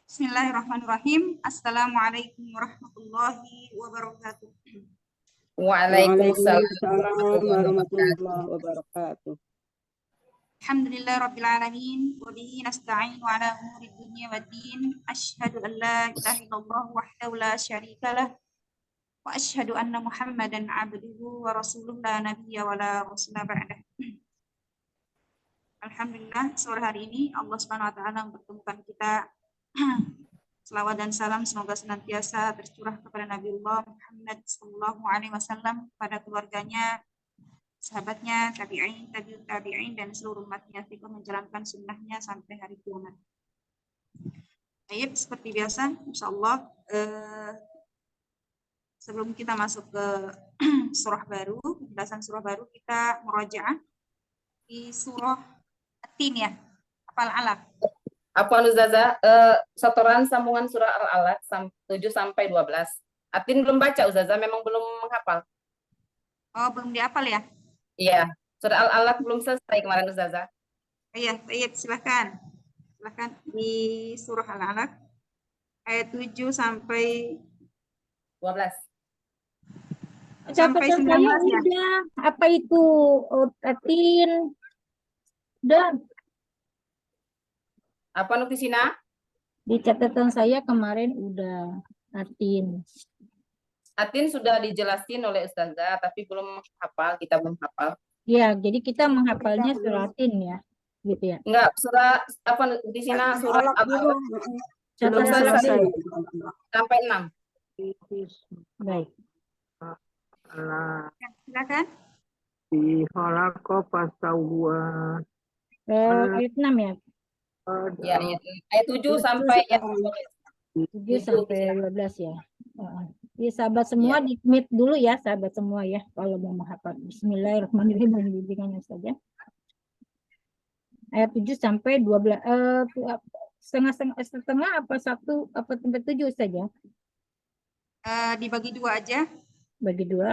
Bismillahirrahmanirrahim. Assalamualaikum warahmatullahi wabarakatuh. Waalaikumsalam Waalaikumsalam warahmatullahi warahmatullahi wabarakatuh. Alhamdulillah rabbil alamin wa bihi nasta'in wa ala umuri dunya waddin. Asyhadu an la ilaha illallah wahdahu la syarika lah wa asyhadu anna Muhammadan abduhu wa rasuluhu la nabiyya wa la rasula ba'dah. Alhamdulillah sore hari ini Allah Subhanahu wa taala mempertemukan kita. Selawat dan salam semoga senantiasa tercurah kepada Nabiullah Muhammad sallallahu alaihi wasallam, pada keluarganya, sahabatnya, tabi'in, tabi'ut tabi'in, dan seluruh umatnya yang menjalankan sunnahnya sampai hari kiamat. Baik, seperti biasa, insyaallah sebelum kita masuk ke surah baru, penjelasan surah baru, kita murajaah di surah At-Tin ya, hafal alaq. Apa Ustazah? Setoran sambungan surah Al-Alaq 7 sampai 12. Atin belum baca Ustazah, memang belum menghafal. Oh, belum dihafal ya? Iya, surah Al-Alaq belum selesai kemarin Ustazah. Iya, baik, silakan. Silakan di surah Al-Alaq ayat 7 sampai 12. Sampai 19 ya. Udah, apa itu? Atin. Udah. Apa Nukisina? Di catatan saya kemarin udah Atin. Atin sudah dijelasin oleh Ustazah, tapi belum hafal, kita belum hafal. Ya, jadi kita menghafalnya surah Atin ya, gitu ya. Enggak, surah apa Nukisina surah Al-Alaq belum selesai sampai 6. Baik. Silakan. Di khalaqa fasawwa. Ayat 6 ya. Ya, ayat 7 sampai ayat 7 sampai 12 ya. Jadi sahabat semua di mute dulu ya, sahabat semua ya, kalau mau menghafal. Bismillahirrahmanirrahim, bimbingannya saja. Ayat 7 sampai 12, setengah apa satu apa sampai 7 saja? Dibagi dua aja. Bagi 2.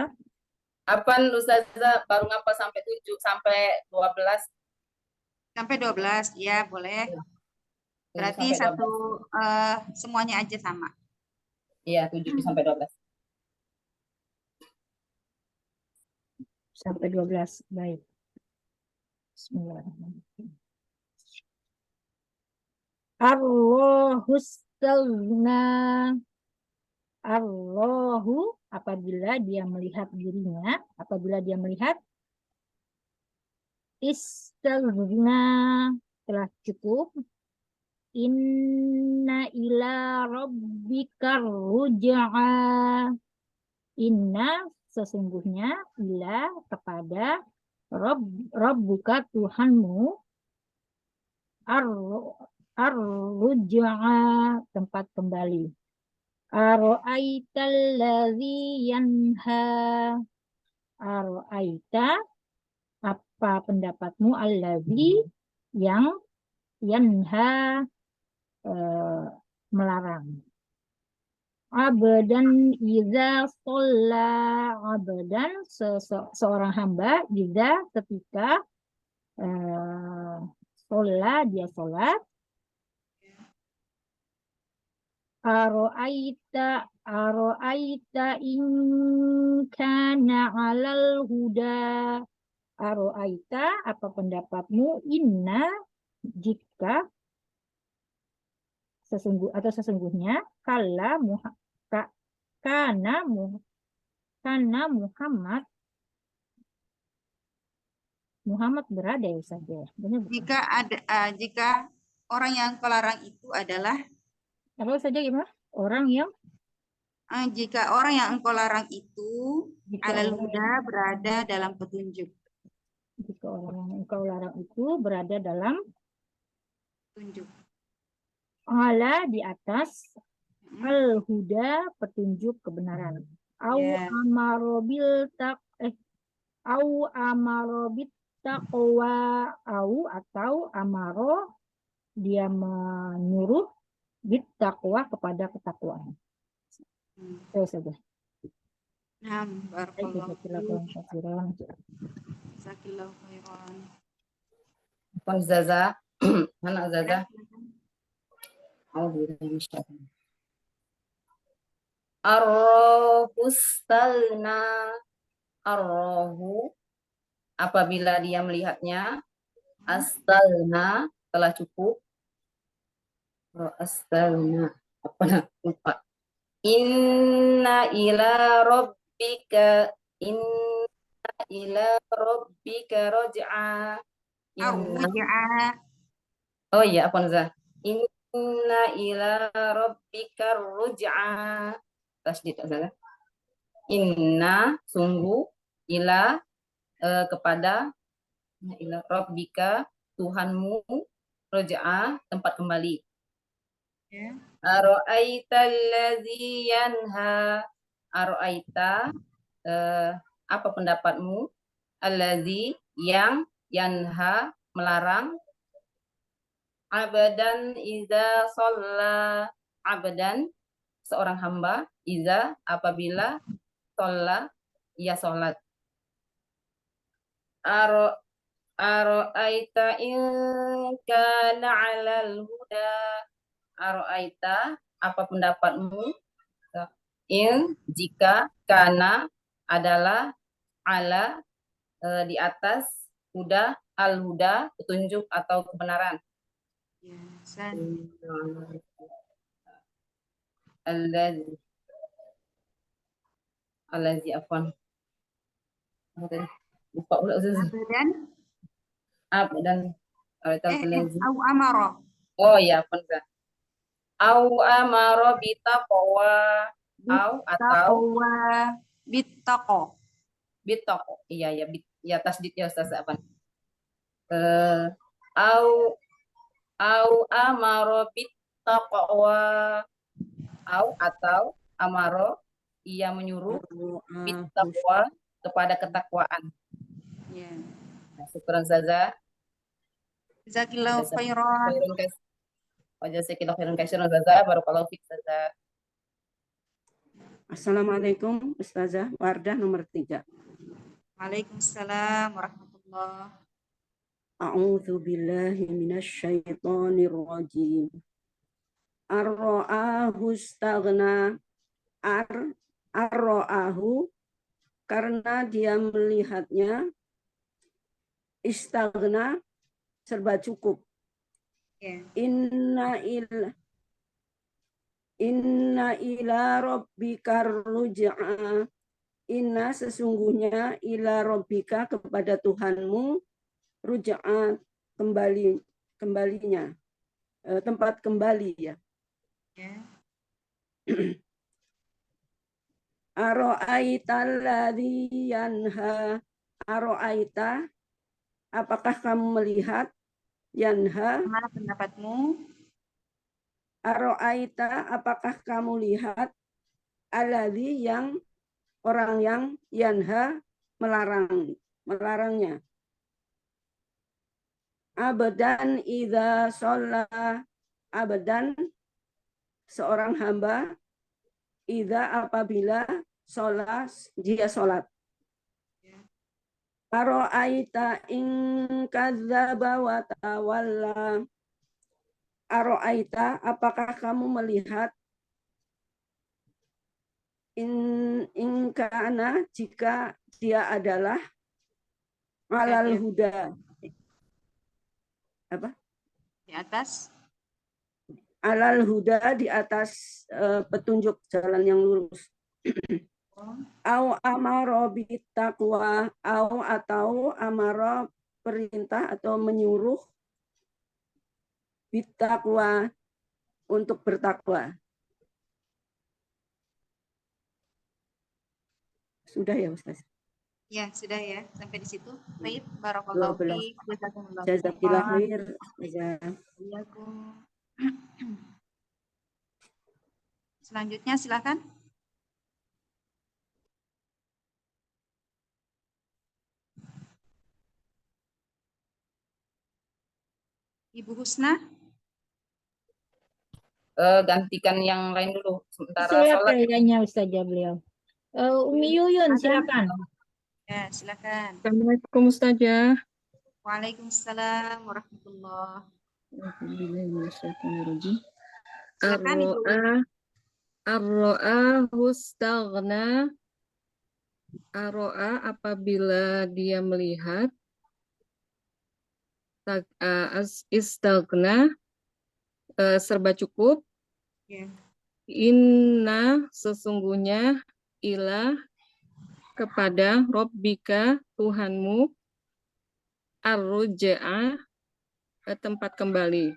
Apa Ustazah baru ngapa sampai 7 sampai 12? Sampai 12, ya boleh. Berarti satu semuanya aja sama. Iya, 7 sampai 12. Sampai 12, baik. Bismillahirrahmanirrahim. Allahu apabila dia melihat dirinya, apabila dia melihat istaghna telah cukup, inna ila rabbika ruj'a, inna sesungguhnya ila kepada rabbuka Tuhanmu, ar-ruj'a tempat kembali. Ara'aital ladzi yanha, ara'aita apa pendapatmu, alladzi yang yanha melarang. Abdan idza shalla, abdan seorang hamba, idza ketika shalla dia sholat. Aro'aita in kana 'alal huda. Aro'aita apa pendapatmu, inna jika sesungguhnya karena Muhammad berada ya saja. Jika orang yang kelarang itu adalah apa saja gimana? Orang yang jika orang yang engkau larang itu alal huda berada dalam petunjuk. Jika orang yang engkau larang itu berada dalam petunjuk. Ala di atas al huda petunjuk kebenaran. Au amarobit taqwa, atau amaro dia menyuruh bit taqwa kepada ketakwaan. Itu saja. Nah, barakallahu khairan. Jazakallahu khairan. Ustazah, Mana Ustazah? Ar-rahustagna. Ar-rahu apabila dia melihatnya, astagna telah cukup. Astagna apa lupa. Inna ila rabbika raj'a. Ar-ruj'a. Oh iya, apa Nuzah? Inna ila rabbika ruj'a. Tasdid Nuzah. Inna sungguh ila kepada ila rabbika Tuhanmu raj'a tempat kembali. Ya. Ara'aita allazi yanha. Ara'aita apa pendapatmu? Allazi yang yanha melarang. Abdan iza sholla. Abdan seorang hamba. Iza apabila sholla ia sholat. Ara'aita in kana 'alal huda. Ara'aita apa pendapatmu? In jika kana adalah ala di atas huda al-huda petunjuk atau kebenaran. Ya, San. Allazi afwan. Lupa pula Ustaz. Abdan. Dan Au amara. oh ya, benar. Au amara bitaqwa. Au atau Bittaqwa. bitaqwa. Iya ya, ya tasdid ya Ustaz Afwan. Au amara bitaqwa. Au atau amaro ia menyuruh bitaqwa kepada ketakwaan. Ya. Syukran Zaza. Jazakillahu khairan. Jazakallahu khairan katsiran Zaza. Barakallahu fik Zaza. Assalamualaikum Ustazah Wardah nomor 3. Waalaikumsalam warahmatullahi. A'udzu billahi minasyaitonir rajim. Ar-ra'ahu istaghna. Ar-ra'ahu karena dia melihatnya, istaghna serba cukup. Ya. Inna ila rabbika ruj'a. Inna sesungguhnya ila rabbika kepada Tuhanmu ruj'a kembalinya. Tempat kembali ya. Ya. Ara'aita alladzi yanha. Ara'aita apakah kamu melihat yanha? Mana pendapatmu? Ara'aita apakah kamu lihat alladzi yang orang yang yanha melarangnya. Abdan idza shalla. Abdan seorang hamba idza apabila sholat dia sholat. Ara'aita in kadzdzaba wa tawalla. Ara'aita apakah kamu melihat in kana jika dia adalah alal huda. Apa? Di atas. Alal huda di atas petunjuk jalan yang lurus. Au amaro bitaqwa. Au atau amaro perintah atau menyuruh bitaqwa untuk bertakwa. Sudah ya Ustaz? Ya, sudah ya. Sampai di situ. Baik, barakallahu fiik. Jazakillah khair. Selanjutnya silakan. Ibu Husna. Gantikan yang lain dulu sementara Saya sholat. kayaknya Ustazah beliau. Umi Yuyun silakan. Ya, silakan. Assalamualaikum Ustazah. Waalaikumsalam warahmatullahi. Silakan Ibu. Arro'a hustaghna. Arro'a apabila dia melihat, istaghna serba cukup, Ya. inna sesungguhnya, ila kepada Rabbika Tuhanmu, arruja'a tempat kembali.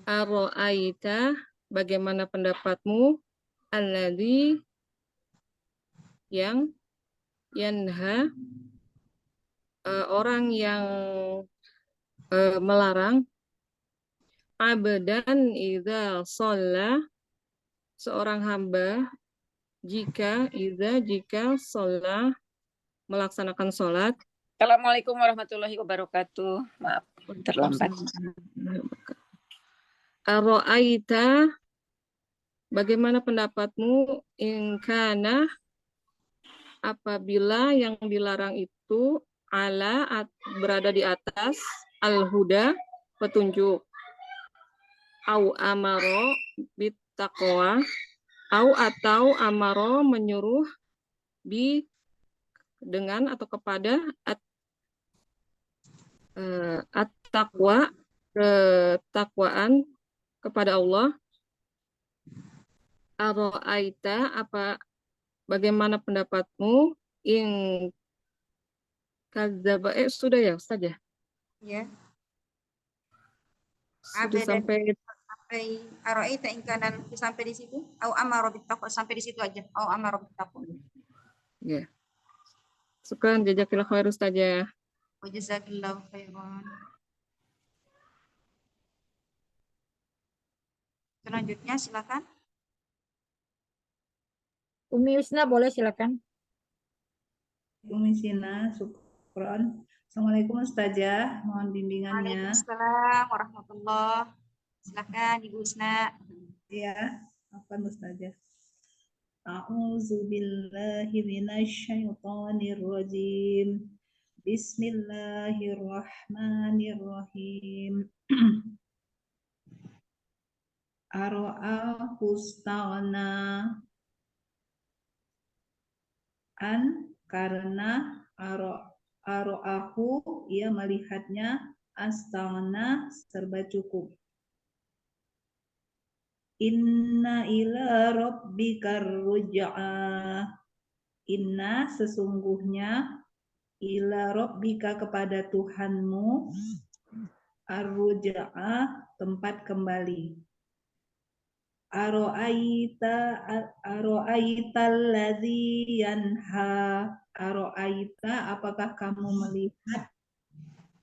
Arro'aita bagaimana pendapatmu, alladzi yang yanha orang yang melarang, abdan idza shalla seorang hamba jika shalla melaksanakan sholat. Assalamualaikum warahmatullahi wabarakatuh. Maaf, terlambat. Arro'aita bagaimana pendapatmu, in kana apabila yang dilarang itu berada di atas al-huda petunjuk, au amaro bittaqwa atau amaro menyuruh dengan atau kepada at-taqwa ketakwaan kepada Allah. Arro'aita bagaimana pendapatmu, in kadzdzaba sudah ya Ustaz ya? Ya. Sudah sampai Ara'aita in kana sampai di situ, au amara bittaqwa sampai di situ aja. Au amara bittaqwa. ya. Syukran, jazakallahu khair Ustaz ya. Wa jazakillahu khairan. Selanjutnya silakan. Umi Yusna boleh silakan. Umi Sina, syukron. Assalamualaikum Ustazah, mohon bimbingannya. Waalaikumsalam warahmatullahi. Silakan Ibu Husna. Ya, apa Ustazah? A'udzu billahi minasyaitonir rajim. Bismillahirrahmanirrahim. Aro'a hustaghna karena aro'ahu ia melihatnya astaghna serba cukup. Inna ila rabbikar ruj'a. Inna sesungguhnya, ila rabbika kepada Tuhanmu, ar-ruj'a tempat kembali. Aro'aita alladzi yanha. Aro'aita apakah kamu melihat,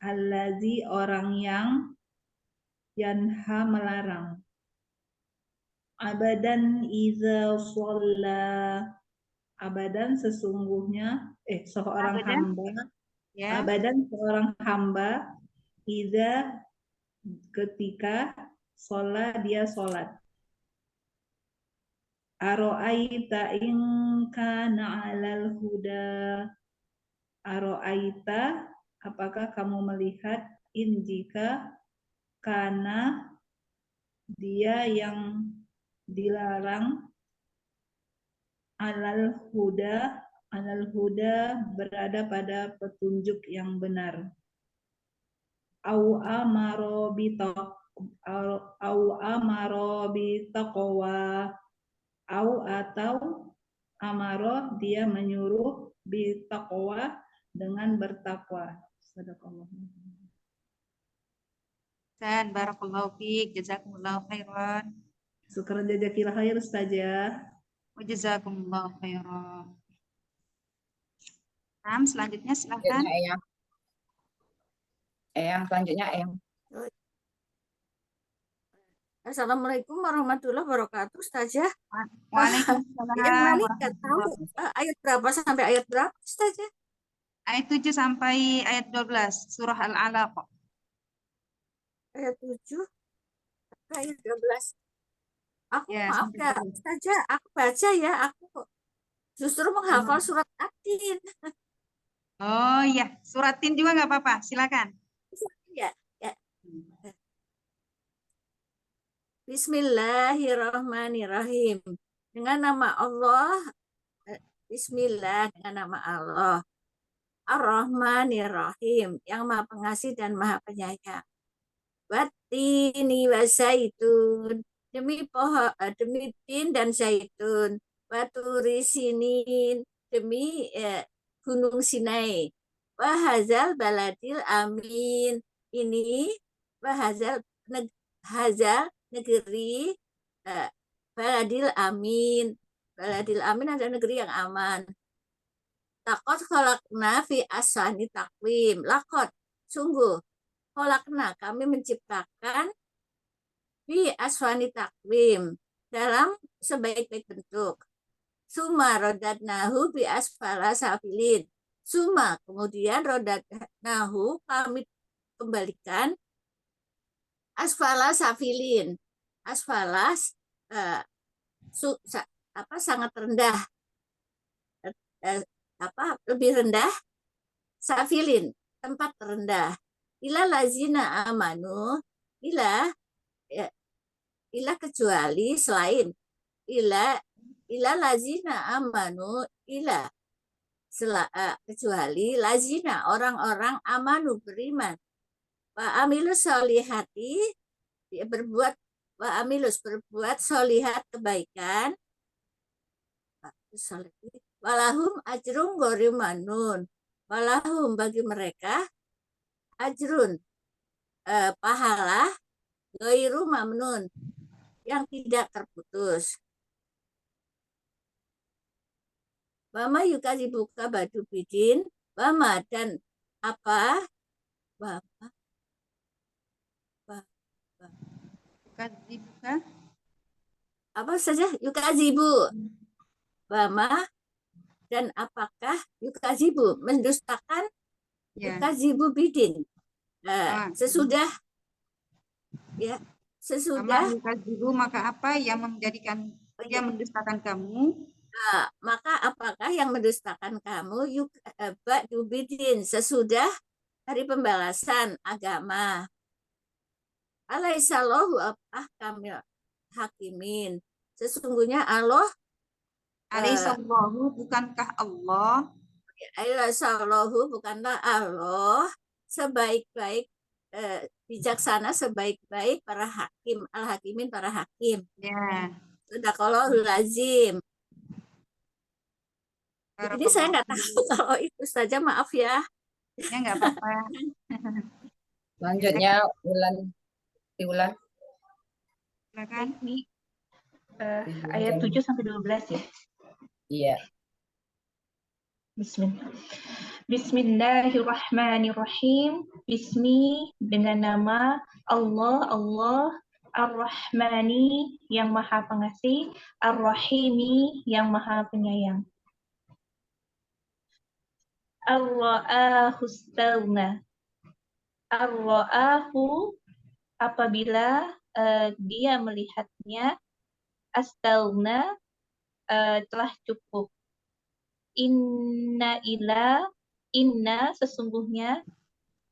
alladzi orang yang, yanha melarang. Abadan iza shalla. Abadan sesungguhnya seorang Abadan? hamba. Ya. Abadan seorang hamba, iza ketika sholat dia sholat. Aro'aita in kana 'alal huda. Aro'aita apakah kamu melihat, in jika kana dia yang dilarang, 'alal huda berada pada petunjuk yang benar. Au amaro bitaqwa. Au atau amaro dia menyuruh bitaqwa dengan bertakwa. Sadaqallah. Dan barakallahu fiik, jazakumullahu khairan. Syukran jazakillah khair Ustazah. Wa jazakumullahu khairan. Nah, selanjutnya silakan. Selanjutnya Eyang. Assalamualaikum warahmatullahi wabarakatuh, Ustazah. Waalaikumsalam. Yang mana nggak tahu ayat berapa sampai ayat berapa, Ustazah? Ayat 7 sampai ayat 12 surah Al-Alaq. Ayat 7 sampai ayat 12. Aku Ya, maaf sampai ya, 12. Ustazah, aku baca ya, aku justru menghafal surat Atin. Oh iya, suratin juga nggak apa-apa, silakan. Ya, ya. Bismillahirrahmanirrahim. Dengan nama Allah, Bismillah dengan nama Allah. Ar-Rahmanir-Rahim, yang Maha Pengasih dan Maha Penyayang. Wattini wa zaitun, demi pohon, demi tin dan zaitun. Waturi sinin, demi gunung Sinai. Wahazal baladil amin, ini wahazal hazal negeri baladil amin. Baladil amin adalah negeri yang aman. Lakot kholakna fi asani takwim. Lakot, sungguh. Kholakna, kami menciptakan fi aswani takwim. Dalam sebaik-baik bentuk. Suma rodadnahu bi asfala safilin. Suma, kemudian rodadnahu, kami kembalikan asfala safilin. Asfala sangat rendah. Lebih rendah, safilin, tempat terendah. Ila lazina amanu, ila kecuali selain, ila lazina amanu, kecuali lazina orang-orang amanu beriman. Wa amilus solihati, berbuat solihat kebaikan. Walahum ajrun ghairu mamnun. Walahum bagi mereka ajrun pahala ghairu mamnun yang tidak terputus. Wama yukadzibuka badu bidin, wama dan apa? Yukadzibuka, Apa saja yukadzibu. Wama dan apakah yukadzibu mendustakan yukadzibu bidin. Sesudah yukadzibu, maka apa yang menjadikan yang mendustakan kamu? Maka apakah yang mendustakan kamu ba'du bidin, sesudah hari pembalasan agama. Alaihissallahu kami hakimin. Sesungguhnya Allah Alaihissallahu, bukankah Allah? Alaihissallahu, bukanlah Allah sebaik-baik bijaksana, sebaik-baik para hakim, al-hakimin, para hakim. Ya. Sadaqallahul azim. Ini saya nggak tahu kalau itu saja, maaf ya. Ya nggak apa-apa. Selanjutnya diulang. Silakan. Ayat 7 sampai 12 ya. Iya. Bismillahirrahmanirrahim. Bismi, dengan nama Allah Ar-Rahmani yang Maha Pengasih, Ar-Rahimi yang Maha Penyayang. Ar-Ra'ahu stagna. Ar-Ra'ahu, apabila dia melihatnya, astagna, telah cukup. Inna sesungguhnya,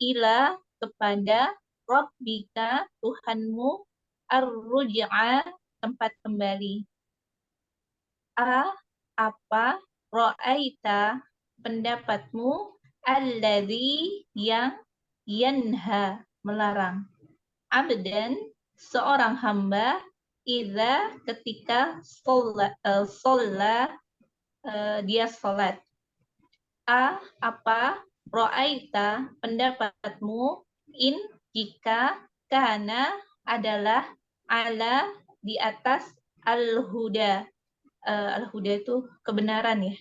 ila kepada, Rabbika Tuhanmu, ar-ruj'a tempat kembali. Apa, ra'aita pendapatmu, alladzi yang yanha melarang, abdan seorang hamba, idza ketika sholat dia sholat. Apa ra'aita pendapatmu, in jika, kana adalah, ala di atas, al-huda. Al-huda itu kebenaran ya.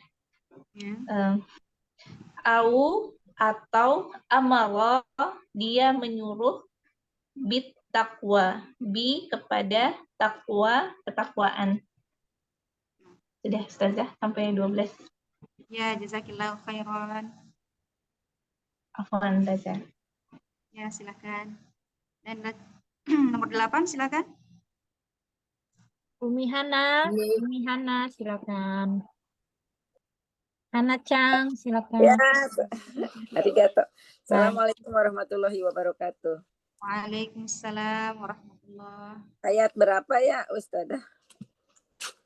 Au atau amara dia menyuruh, bit takwa, bi kepada takwa, ketakwaan. Sudah Ustazah sampai 12. Ya, jazakillahu khairan. Afwan Ustazah. Ya, silakan. Dan nomor 8 silakan. Umi Hana silakan. Hana Chang silakan. Ya, arigato. Assalamualaikum warahmatullahi wabarakatuh. Waalaikumsalam warahmatullahi warahmatullah. Ayat berapa ya Ustazah?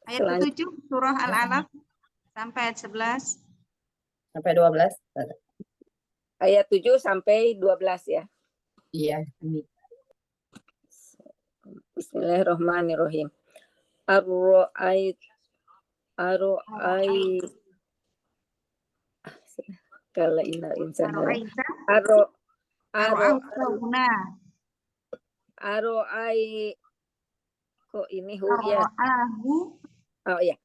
Ayat ke-7 surah Al-Alaq sampai ayat 11. Sampai 12. Ustazah. Ayat 7 sampai 12 ya. Iya. Bismillahirrahmanirrahim. Ar-ra'ait kala innal insana Aro'aita aro ai kok ini hu ya. aro'ahu Oh ya.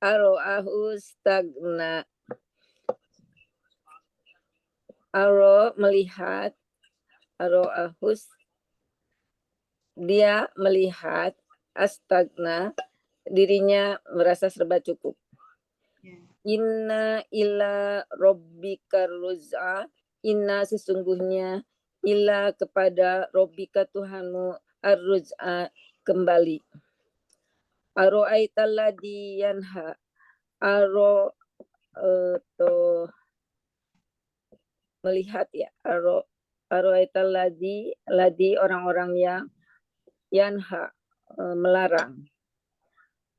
Aro'ahu stagna. Melihat dia melihat astagna, dirinya merasa serba cukup. Inna ila rabbika ruz'a, inna sesungguhnya ila kepada rabbika Tuhanmu ar-ruz'a kembali. Aro'aital ladzi yanha, melihat ya, aro'aital ladzi orang-orang yang yanha melarang.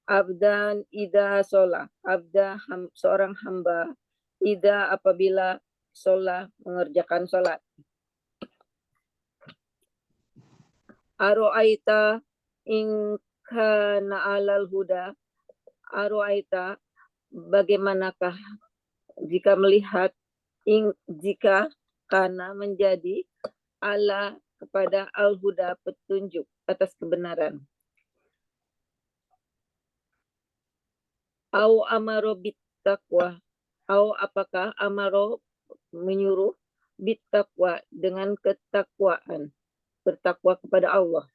Abdan ida sholah, seorang hamba, ida apabila sholah mengerjakan sholat. Aro'aita in kana alal huda, aro'aita bagaimanakah jika melihat, jika kana menjadi ala kepada al-huda petunjuk atas kebenaran. Au amaro bittaqwa, au apakah amaro menyuruh bittaqwa dengan ketakwaan, bertakwa kepada Allah.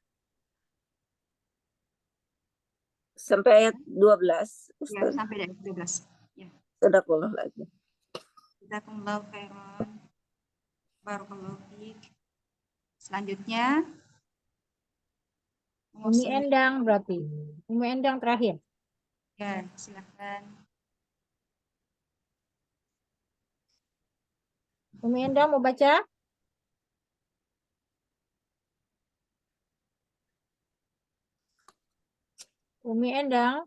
Sampai ayat 12. ya, sampai ayat 12. Ya. Sadaqallah lagi. Jazakumullahu khairan. Barakallahu fiik. Selanjutnya Umi Endang berarti. Umi Endang terakhir. Ya, silakan. Umi Endang mau baca? Umi Endang.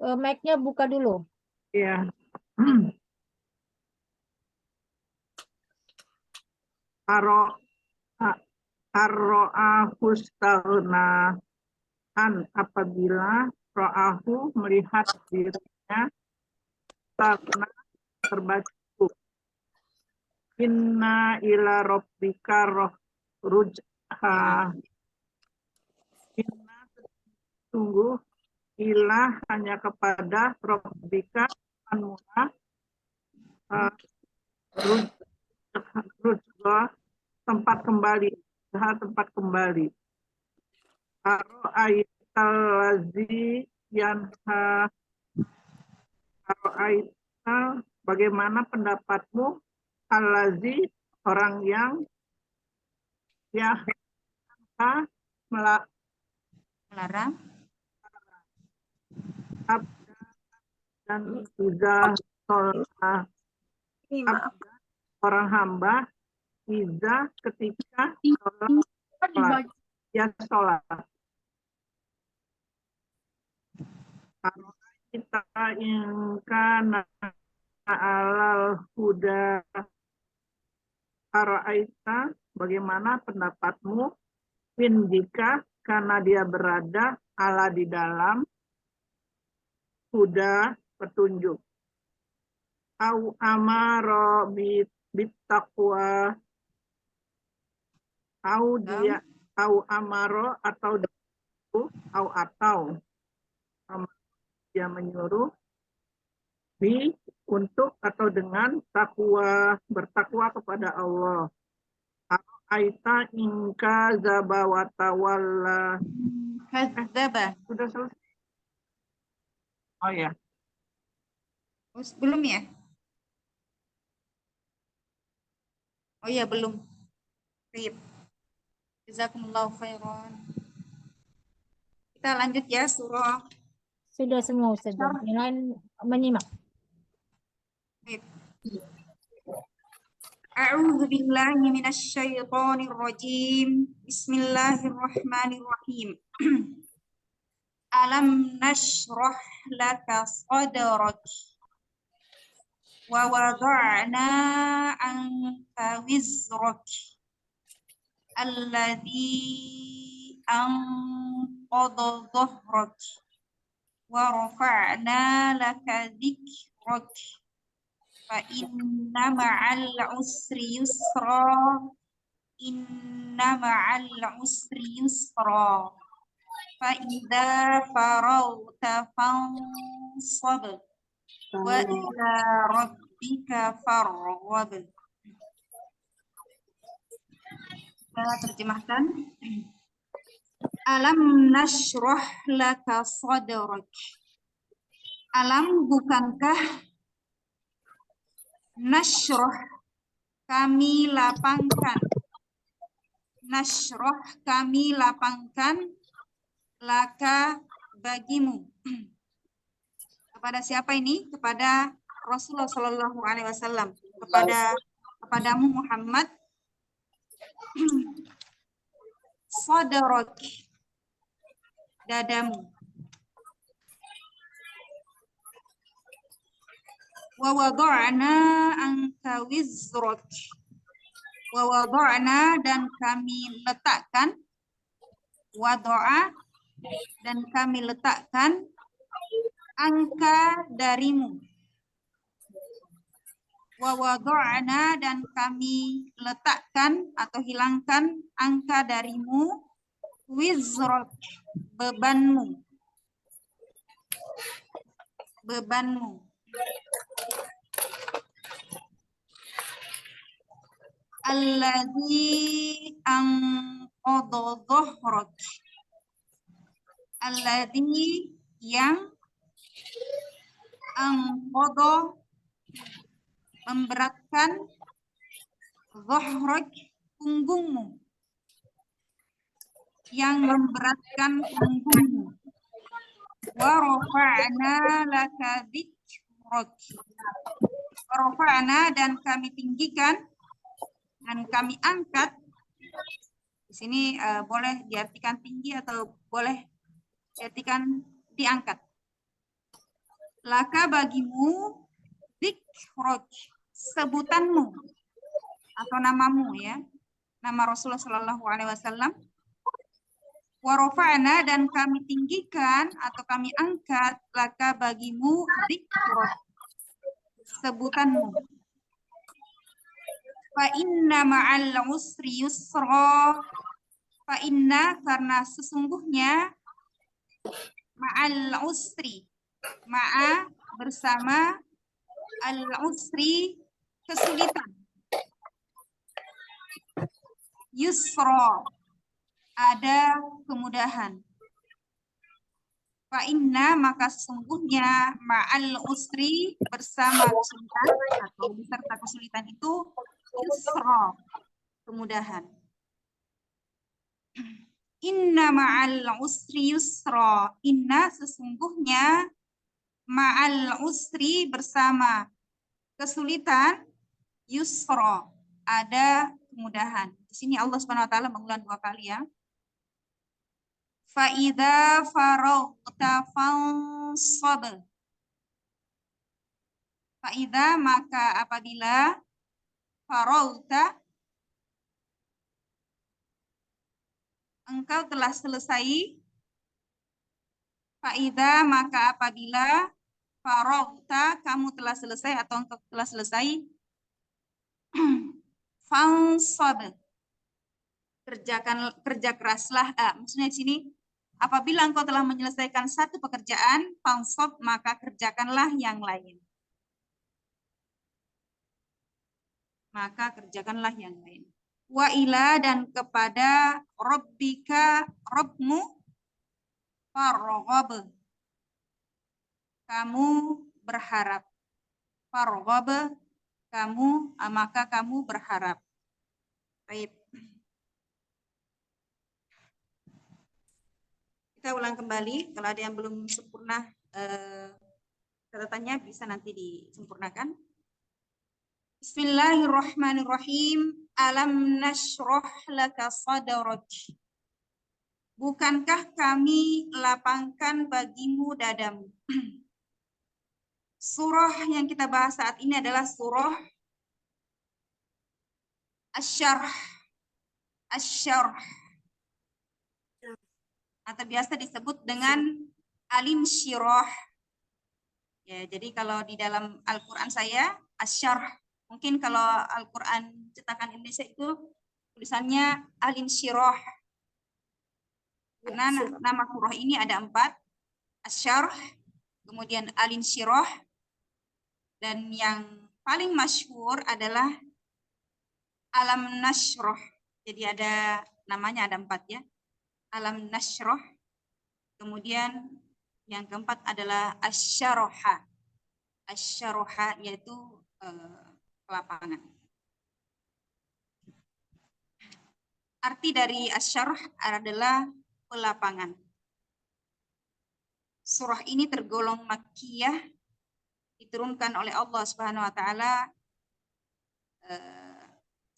Mic-nya buka dulu. Ya. Ar-ro'ahu stagna, apabila ro'ahu melihat dirinya stagna serba cukup. Inna ila rabbika rujha, inna sungguh ilah hanya kepada rabbika Tuhanmu rujha, tempat kembali, tempat kembali. Aro'aital ladzi yanha, aro'aita bagaimana pendapatmu al-ladzi orang yang Melarang dan iza sholat, orang hamba iza ketika sholat, ya sholat. Kita ingkana alal huda, araita bagaimana pendapatmu in jika karena dia berada ala di dalam huda petunjuk. Au amaro bittaqwa, au dia au amaro atau dia menyuruh untuk atau dengan takwa, bertakwa kepada Allah. Aita ingka zaba wa tawalla. kadzdzaba. Sudah selesai. Oh ya. Belum ya? Oh iya, belum. Baik. Jazakumullahu khairan. Kita lanjut ya, surah. Sudah semua Ustazah. Yang lain menyimak. Baik. A'udzu billahi minasyaitonir rajim. Bismillahirrahmanirrahim. Alam nashrah laka sadrak wa wada'na anka wizrak alladhi anqadha dhahrak wa rafa'na laka dhikrak fa inna ma'al usri yusra inna ma'al usri yusra fa idza faragta fansab wa ila rabbika farghab. Saya terjemahkan. Alam nashrah laka sadrak. Alam bukankah nashrah kami lapangkan. Nashrah kami lapangkan laka bagimu. Kepada siapa ini? Kepada Rasulullah Shallallahu Alaihi Wasallam. Kepadamu Muhammad. Sadrak, dadamu. Wa wada'na anka wizrak. Wa wada'na dan kami letakkan. Wada'a dan kami letakkan angka darimu. Wa wada'na dan kami letakkan atau hilangkan angka darimu. Wizrak, bebanmu. Bebanmu. Alladzi anqadha dhahrak. Alladzi yang anqadha memberatkan dhahrak punggungmu. Yang memberatkan punggungmu. Wa rafa'na laka dzikrak. Wa rafa'na dan kami tinggikan dan kami angkat. Di sini boleh diartikan tinggi atau boleh diartikan diangkat. Laka bagimu dzikrak, sebutanmu atau namamu ya. Nama Rasulullah Shallallahu Alaihi Wasallam. Wa rafa'na dan kami tinggikan atau kami angkat laka bagimu dzikrak, sebutanmu. Fa inna ma'al usri yusra. Fa inna karena sesungguhnya ma'al usri, ma'a bersama, al usri kesulitan, yusra ada kemudahan. Fa inna maka sesungguhnya ma'al usri bersama kesulitan atau beserta kesulitan itu yusra, kemudahan. Inna ma'al usri yusra. Inna sesungguhnya ma'al usri bersama kesulitan yusra ada kemudahan. Di sini Allah Subhanahu wa taala mengulang 2 kali ya. Fa idza faragta fansab. Fa idza maka apabila faragta engkau telah selesai. Fa idza maka apabila faragta kamu telah selesai atau engkau telah selesai. Fansab. Kerja keraslah. Maksudnya di sini apabila engkau telah menyelesaikan satu pekerjaan, fansab maka kerjakanlah yang lain. Maka kerjakanlah yang lain. Wa ila dan kepada rabbika, Rabbmu, farghab. Kamu berharap. Farghab kamu, maka kamu berharap. Baik. Kita ulang kembali. Kalau ada yang belum sempurna catatannya bisa nanti disempurnakan. Bismillahirrahmanirrahim. Alam nashrah laka sadrak. Bukankah kami lapangkan bagimu dadamu? Surah yang kita bahas saat ini adalah surah Asy-Syarh. Asy-Syarh. Atau biasa disebut dengan Al-Insyirah. Ya, jadi kalau di dalam Al-Quran saya Asy-Syarh. Mungkin kalau Al-Quran cetakan Indonesia itu tulisannya Al-Insyirah. Karena nama surah ini ada 4. Asy-Syarh, kemudian Al-Insyirah, dan yang paling masyhur adalah Alam Nashrah. Jadi ada namanya ada 4 ya. Alam Nashrah. Kemudian yang keempat adalah Asy-Syarha. Asy-Syarha yaitu kelapangan. Arti dari Asy-Syarh adalah pelapangan. Surah ini tergolong Makkiyah, diturunkan oleh Allah Subhanahu wa taala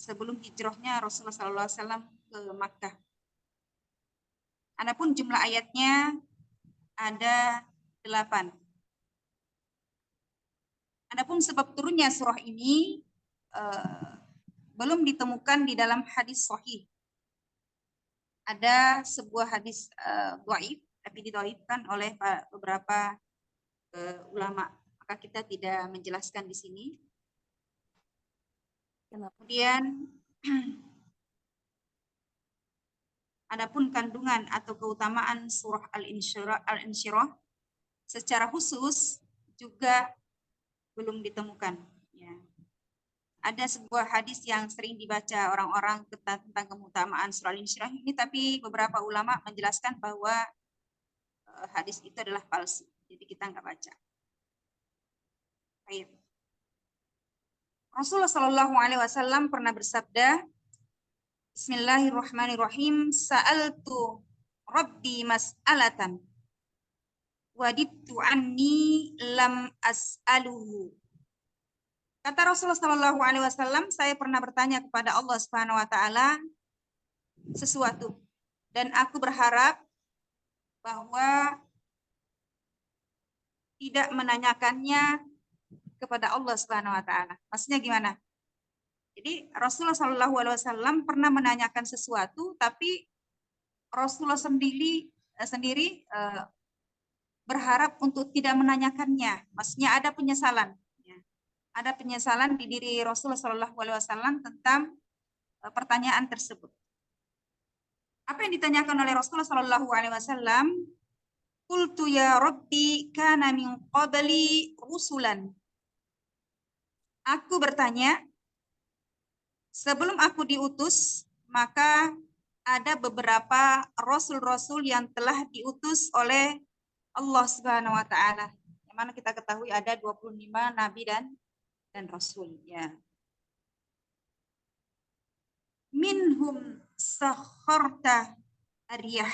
sebelum hijrahnya Rasulullah SAW ke Makkah. Adapun jumlah ayatnya ada 8. Adapun sebab turunnya surah ini belum ditemukan di dalam hadis sahih. Ada sebuah hadis dhaif, tapi didhaifkan oleh beberapa ulama. Maka kita tidak menjelaskan di sini. Kemudian adapun kandungan atau keutamaan surah Al-Insyirah secara khusus juga belum ditemukan. Ya. Ada sebuah hadis yang sering dibaca orang-orang tentang keutamaan surah Al-Insyirah ini, tapi beberapa ulama menjelaskan bahwa hadis itu adalah palsu. Jadi kita nggak baca. Baik. Rasulullah Shallallahu Alaihi Wasallam pernah bersabda, Bismillahirrahmanirrahim. Sa'altu Rabbi mas'alatan wadittu anni lam as'aluhu. Kata Rasulullah Shallallahu Alaihi Wasallam, saya pernah bertanya kepada Allah Subhanahu Wa Taala sesuatu, dan aku berharap bahwa tidak menanyakannya kepada Allah Subhanahu Wa Taala. Maksudnya gimana? Jadi Rasulullah Shallallahu Alaihi Wasallam pernah menanyakan sesuatu, tapi Rasulullah sendiri berharap untuk tidak menanyakannya. Maksudnya ada penyesalan. Ada penyesalan di diri Rasulullah Shallallahu Alaihi Wasallam tentang pertanyaan tersebut. Apa yang ditanyakan oleh Rasulullah Shallallahu Alaihi Wasallam? Qultu ya Rabbi kana min qabli rusulan. Aku bertanya, sebelum aku diutus, maka ada beberapa rasul-rasul yang telah diutus oleh Allah Subhanahu wa taala. Yang mana kita ketahui ada 25 nabi dan rasul, ya. Minhum sakharta riyah.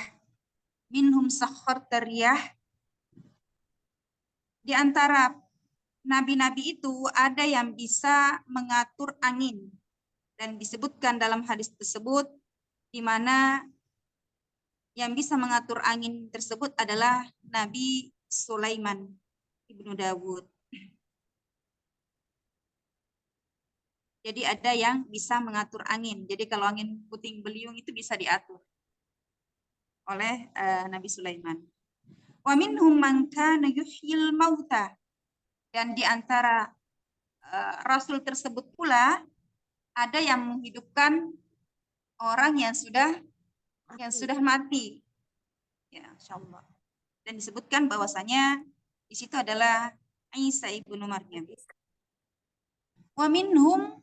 Minhum sakharta riyah. Di antara nabi-nabi itu ada yang bisa mengatur angin. Dan disebutkan dalam hadis tersebut di mana yang bisa mengatur angin tersebut adalah Nabi Sulaiman ibnu Dawud. Jadi ada yang bisa mengatur angin. Jadi kalau angin puting beliung itu bisa diatur oleh Nabi Sulaiman. Wa minhum man kana yuhyil mauta. Dan di antara rasul tersebut pula ada yang menghidupkan orang yang sudah mati. Ya, insyaallah. Dan disebutkan bahwasanya di situ adalah Isa ibnu Maryam. Wa minhum.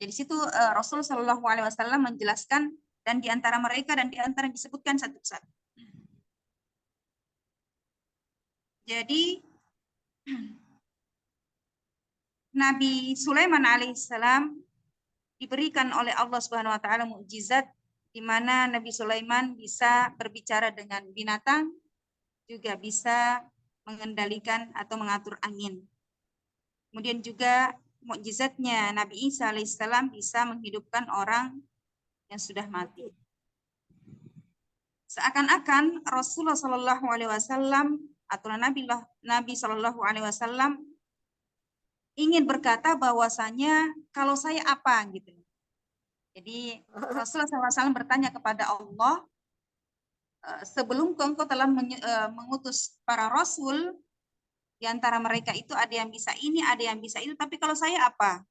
Jadi situ Rasul Shallallahu Alaihi Wasallam menjelaskan dan di antara mereka dan di antara yang disebutkan satu-satu. Jadi Nabi Sulaiman alaihissalam diberikan oleh Allah Subhanahu wa taala mukjizat di mana Nabi Sulaiman bisa berbicara dengan binatang, juga bisa mengendalikan atau mengatur angin. Kemudian juga mukjizatnya Nabi Isa alaihissalam bisa menghidupkan orang yang sudah mati. Seakan-akan Rasulullah Shallallahu Alaihi Wasallam atau Nabi Shallallahu Alaihi Wasallam ingin berkata bahwasanya kalau saya apa gitu. Jadi Rasulullah SAW bertanya kepada Allah, sebelum engkau telah mengutus para rasul, di antara mereka itu ada yang bisa ini, ada yang bisa itu, tapi kalau saya apa?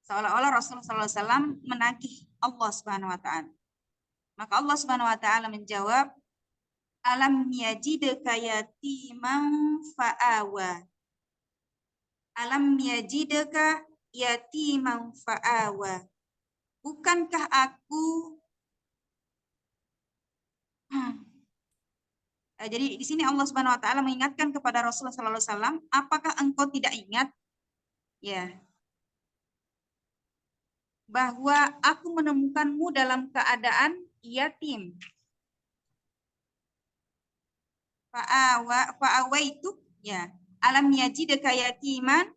Seolah-olah Rasulullah SAW menagih Allah Subhanahu Wa Taala. Maka Allah Subhanahu Wa Taala menjawab, alam yajidka yatiman fa'awa. Alam yajidka yatiman fa'awa. Bukankah aku jadi di sini Allah Subhanahu wa taala mengingatkan kepada Rasulullah sallallahu alaihi wasallam, apakah engkau tidak ingat ya bahwa aku menemukanmu dalam keadaan yatim. Fa'awaitu ya. Alam yajidka yatiman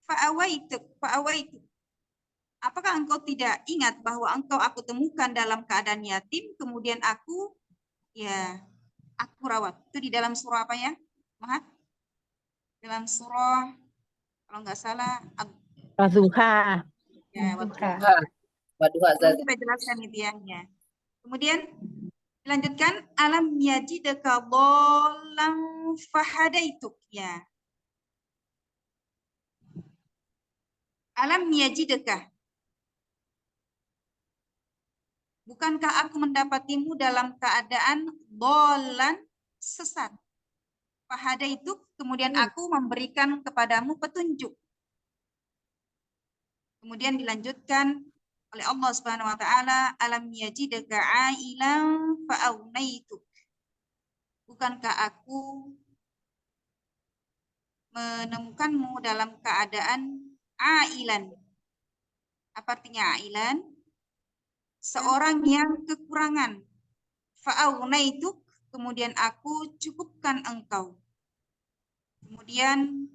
fa'awaitu. Apakah engkau tidak ingat bahwa aku temukan dalam keadaan yatim, kemudian aku rawat. Itu di dalam surah apa ya? Mahat? Dalam surah, kalau nggak salah, Wadduha. ya, Wadduha. Waduh, Kita jelaskan itu ya. Kemudian dilanjutkan, alam yajidka dhallan fahadaituk ya. Alam yajidka. Bukankah aku mendapatimu dalam keadaan dhallan sesat? Fahadaituk, kemudian aku memberikan kepadamu petunjuk. Kemudian dilanjutkan oleh Allah Subhanahu wa taala, alam yajidka ailan fa'aunaituk. Bukankah aku menemukanmu dalam keadaan ailan? Apa artinya ailan? Seorang yang kekurangan. Fa'aunaituk, kemudian aku cukupkan engkau. Kemudian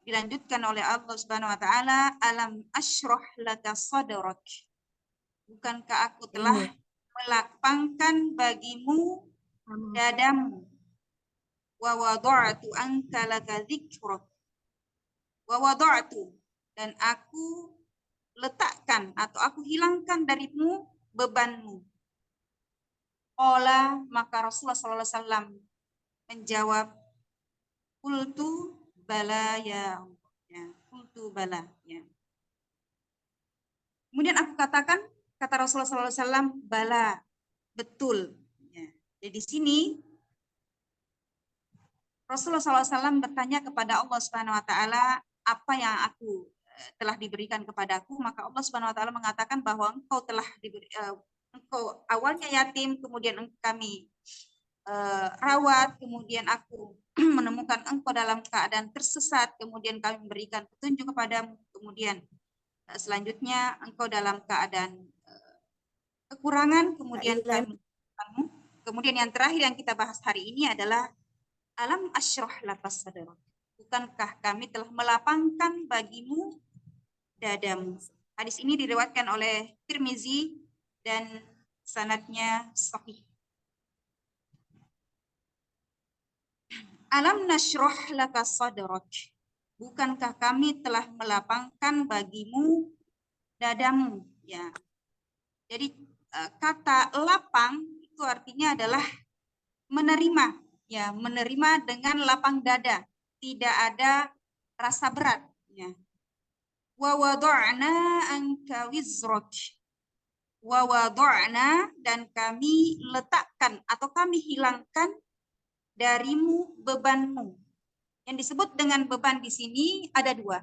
dilanjutkan oleh Allah Subhanahu wa taala, alam asyrah laka sadrak. Bukankah aku telah melapangkan bagimu dadamu. Wa wada'tu anka laka dzikrak. Wa wada'tu, dan aku letakkan atau aku hilangkan darimu bebanmu. Qala, maka Rasulullah sallallahu alaihi wasallam menjawab, qultu bala ya Allah. Ya, qultu bala ya. Kemudian aku katakan, kata Rasulullah sallallahu alaihi wasallam, bala, betul ya. Jadi di sini Rasulullah SAW bertanya kepada Allah Subhanahu Wa Taala, apa yang aku telah diberikan kepadaku, maka Allah Subhanahu Wa Taala mengatakan bahwa engkau telah diberi, engkau awalnya yatim, kemudian kami rawat, kemudian aku menemukan engkau dalam keadaan tersesat, kemudian kami memberikan petunjuk kepadamu, kemudian selanjutnya engkau dalam keadaan kekurangan, kemudian kami menemukanmu. Kemudian yang terakhir yang kita bahas hari ini adalah alam asyrah laka sadrak. Bukankah kami telah melapangkan bagimu dadamu. Hadis ini diriwayatkan oleh Tirmizi dan sanadnya sahih. Alam nasyrah laka sadrak. Bukankah kami telah melapangkan bagimu dadamu ya. Jadi kata lapang itu artinya adalah menerima. Ya, menerima dengan lapang dada, tidak ada rasa berat. Ya. Wa wada'na anka wizrak. Wa wada'na, dan kami letakkan atau kami hilangkan darimu bebanmu. Yang disebut dengan beban di sini ada dua.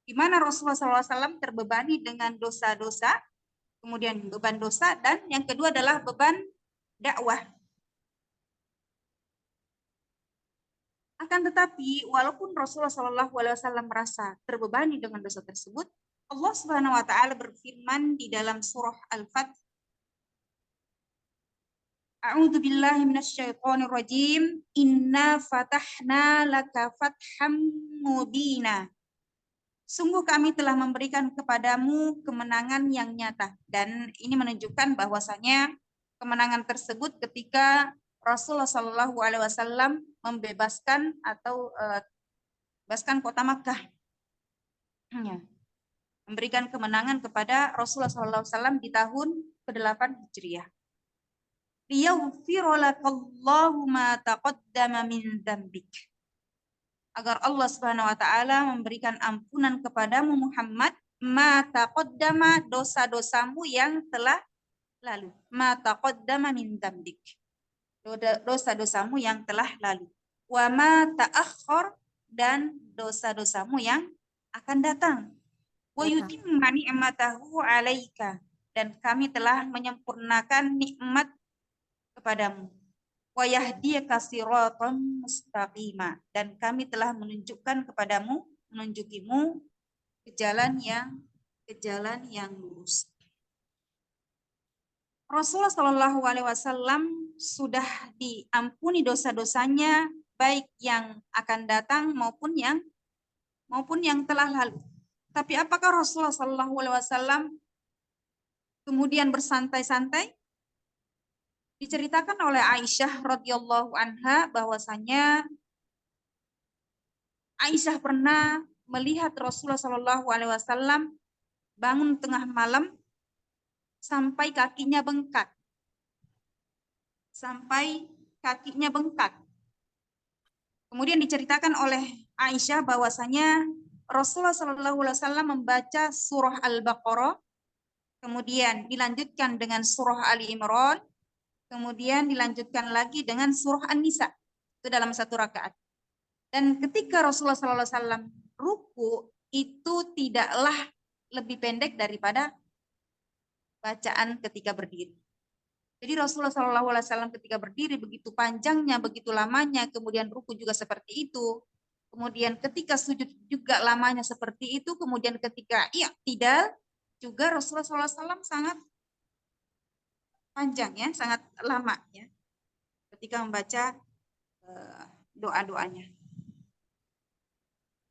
Di mana Rasulullah SAW terbebani dengan dosa-dosa, kemudian beban dosa, dan yang kedua adalah beban dakwah. Akan tetapi, walaupun Rasulullah SAW merasa terbebani dengan dosa tersebut, Allah Subhanahu Wa Taala berfirman di dalam surah Al-Fath A'udzu billahi minasyaitonir rajim. Inna fatahna laka fatham mubina. Sungguh kami telah memberikan kepadamu kemenangan yang nyata. Dan ini menunjukkan bahwasanya kemenangan tersebut ketika Rasulullah Shallallahu Alaihi Wasallam membebaskan atau bebaskan kota Makkah. Memberikan kemenangan kepada Rasulullah Shallallahu Alaihi Wasallam di tahun ke-8 Hijriah. Liyaghfira lakallahu ma taqaddama min dzambik. Agar Allah Subhanahu wa taala memberikan ampunan kepadamu Muhammad ma taqaddama, dosa-dosamu yang telah lalu. Ma taqaddama min dzambik. Dosa-dosamu yang telah lalu. Wa ma ta'akhkhar, dan dosa-dosamu yang akan datang. Wa yutimma ni'matahu 'alaika, dan kami telah menyempurnakan nikmat kepadamu. Wa yahdiyaka siratan mustaqima, dan kami telah menunjukkan kepadamu, menunjukimu ke jalan yang lurus. Rasulullah Shallallahu Alaihi Wasallam sudah diampuni dosa-dosanya, baik yang akan datang maupun yang telah lalu. Tapi apakah Rasulullah Shallallahu Alaihi Wasallam kemudian bersantai-santai? Diceritakan oleh Aisyah radhiyallahu anha bahwasanya Aisyah pernah melihat Rasulullah Shallallahu Alaihi Wasallam bangun tengah malam sampai kakinya bengkak. Kemudian diceritakan oleh Aisyah bahwasanya Rasulullah Shallallahu Alaihi Wasallam membaca surah Al-Baqarah, kemudian dilanjutkan dengan surah Ali Imran, kemudian dilanjutkan lagi dengan surah An-Nisa. Itu dalam satu rakaat. Dan ketika Rasulullah SAW ruku, itu tidaklah lebih pendek daripada bacaan ketika berdiri. Jadi Rasulullah SAW ketika berdiri begitu panjangnya, begitu lamanya, kemudian ruku juga seperti itu. Kemudian ketika sujud juga lamanya seperti itu. Kemudian ketika i'tidal juga Rasulullah SAW sangat panjang ya, sangat lama ya, ketika membaca doa-doanya.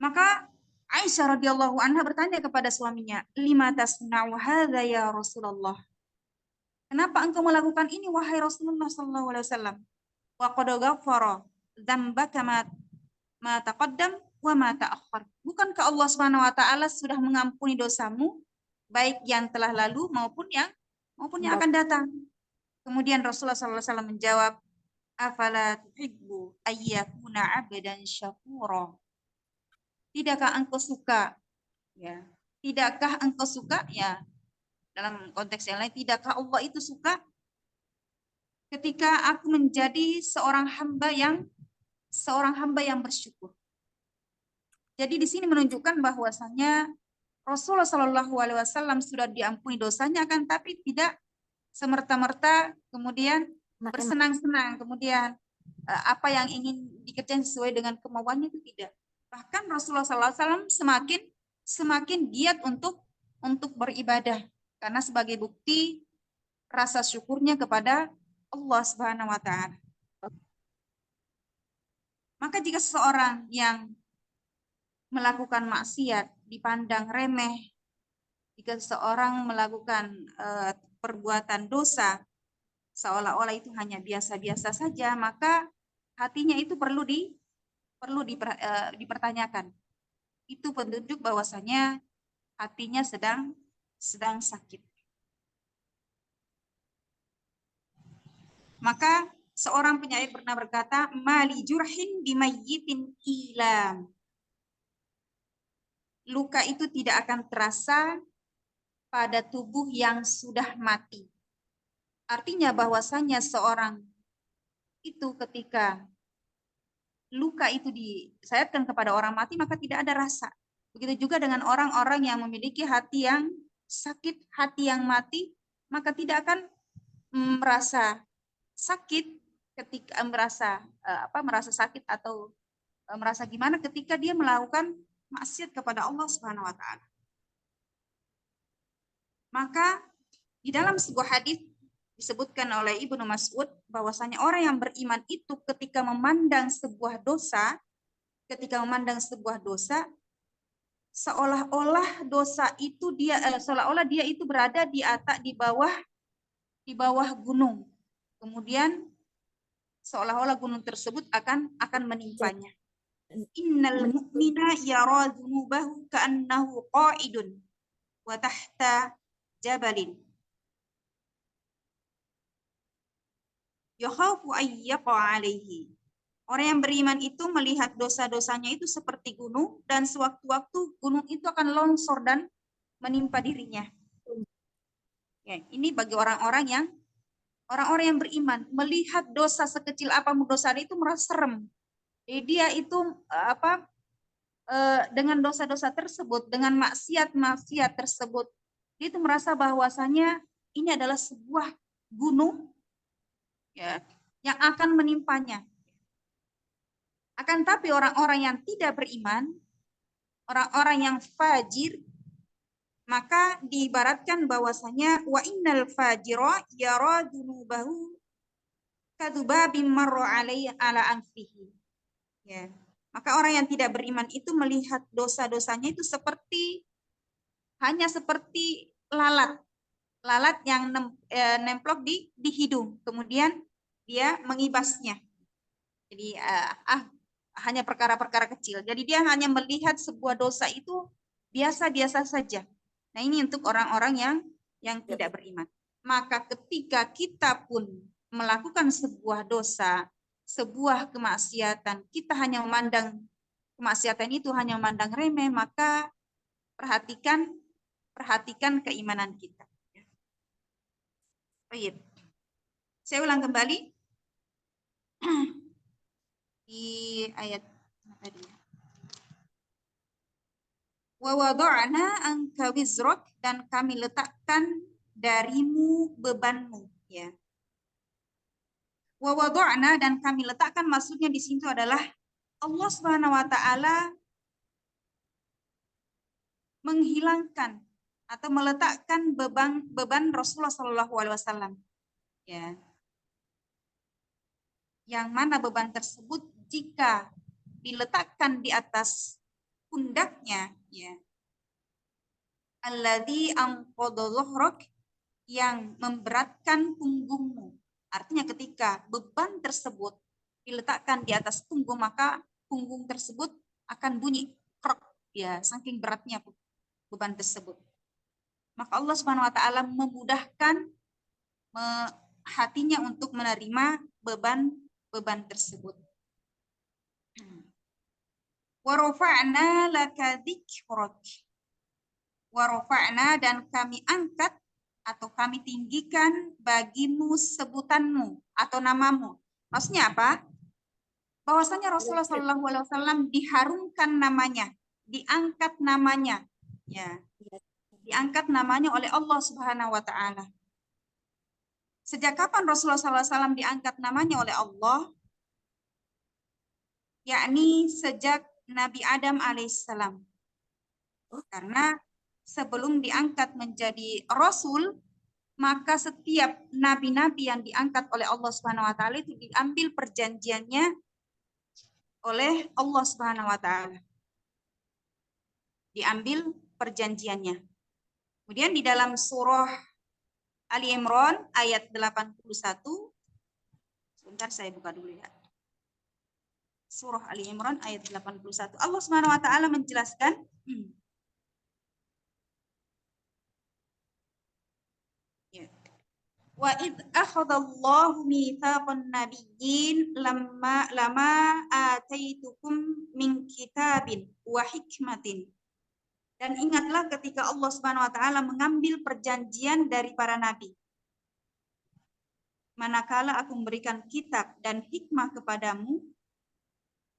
Maka Aisyah radhiyallahu anha bertanya kepada suaminya, lima tasna'u hadza ya Rasulullah? Kenapa engkau melakukan ini wahai Rasulullah sallallahu alaihi wasallam? Wa qad ghaffara dzambaka ma taqaddam wa ma ta'akhkhar. Bukankah Allah Subhanahu wa taala sudah mengampuni dosamu baik yang telah lalu maupun yang akan datang? Kemudian Rasulullah SAW menjawab, afala tuhibbu ayyakuna abdan syakura. Tidakkah engkau suka ya? Tidakkah engkau suka ya? Dalam konteks yang lain, tidakkah Allah itu suka ketika aku menjadi seorang hamba yang bersyukur? Jadi di sini menunjukkan bahwasanya Rasulullah SAW sudah diampuni dosanya, kan, tapi tidak semerta-merta kemudian bersenang-senang, kemudian apa yang ingin dikerjakan sesuai dengan kemauannya itu tidak. Bahkan Rasulullah SAW semakin giat untuk beribadah, karena sebagai bukti rasa syukurnya kepada Allah Subhanahu wa taala. Maka jika seseorang yang melakukan maksiat dipandang remeh, jika seseorang melakukan perbuatan dosa seolah-olah itu hanya biasa-biasa saja, maka hatinya itu perlu dipertanyakan. Itu petunjuk bahwasanya hatinya sedang sakit. Maka seorang penyair pernah berkata, mali jurhin bimayyitin ilam. Luka itu tidak akan terasa pada tubuh yang sudah mati. Artinya bahwasanya seorang itu ketika luka itu disayatkan kepada orang mati, maka tidak ada rasa. Begitu juga dengan orang-orang yang memiliki hati yang sakit, hati yang mati, maka tidak akan merasa sakit ketika merasa sakit atau merasa gimana ketika dia melakukan maksiat kepada Allah Subhanahu wa taala. Maka di dalam sebuah hadis disebutkan oleh Ibnu Mas'ud bahwasanya orang yang beriman itu ketika memandang sebuah dosa, seolah-olah dosa itu seolah-olah dia itu berada di bawah gunung. Kemudian seolah-olah gunung tersebut akan menimpanya. Innal mu'mina yara dzunubahu ka'annahu qa'idun wa tahta jabalin. Yakhafu ay yaqa alaihi. Orang yang beriman itu melihat dosa-dosanya itu seperti gunung, dan sewaktu-waktu gunung itu akan longsor dan menimpa dirinya. Ya, ini bagi orang-orang yang beriman, melihat dosa sekecil apapun dosa itu merasa serem. Jadi dia itu dengan dosa-dosa tersebut, dengan maksiat-maksiat tersebut, dia itu merasa bahwasanya ini adalah sebuah gunung, ya, yang akan menimpanya. Akan tapi orang-orang yang tidak beriman, orang-orang yang fajir, maka diibaratkan bahwasanya wa innal fajira yara dunubahu kadubabim marra ala anfihi. Ya. Maka orang yang tidak beriman itu melihat dosa-dosanya itu hanya seperti lalat yang nemplok di hidung, kemudian dia mengibasnya. Jadi hanya perkara-perkara kecil. Jadi dia hanya melihat sebuah dosa itu biasa-biasa saja. Nah, ini untuk orang-orang yang tidak beriman. Maka ketika kita pun melakukan sebuah dosa, sebuah kemaksiatan, kita hanya memandang kemaksiatan itu hanya memandang remeh, maka perhatikan keimanan kita. Baik. Saya ulang kembali di ayat tadi. Wa wada'na anka wizrak, dan kami letakkan darimu bebanmu, ya. Wa wada'na, dan kami letakkan, maksudnya di situ adalah Allah Subhanahu wa taala menghilangkan atau meletakkan beban Rasulullah Shallallahu alaihi wasallam, ya. Yang mana beban tersebut jika diletakkan di atas pundaknya, ya, alladzi anqadha dhahrak, yang memberatkan punggungmu. Artinya ketika beban tersebut diletakkan di atas punggung, maka punggung tersebut akan bunyi krok, ya, saking beratnya beban tersebut. Maka Allah Subhanahu wa taala memudahkan hatinya untuk menerima beban tersebut. Wa rafa'na laka dzikrak. Wa rafa'na, dan kami angkat atau kami tinggikan bagimu sebutanmu atau namamu. Maksudnya apa? Bahwasanya Rasulullah Shallallahu alaihi wasallam diharumkan namanya, diangkat namanya, ya. Diangkat namanya oleh Allah Subhanahu wa taala. Sejak kapan Rasulullah SAW diangkat namanya oleh Allah? Yakni sejak Nabi Adam alaihissalam. Karena sebelum diangkat menjadi Rasul, maka setiap nabi-nabi yang diangkat oleh Allah Subhanahu wa taala itu diambil perjanjiannya oleh Allah Subhanahu wa taala. Diambil perjanjiannya. Kemudian di dalam surah Ali Imran ayat 81. Sebentar saya buka dulu ya. Surah Ali Imran ayat 81. Allah Subhanahu wa taala menjelaskan wa id akhadallahu mitsaqan nabiyyin lama ataitukum min kitabin wa hikmatin. Dan ingatlah ketika Allah Subhanahu wa taala mengambil perjanjian dari para nabi. Manakala aku memberikan kitab dan hikmah kepadamu,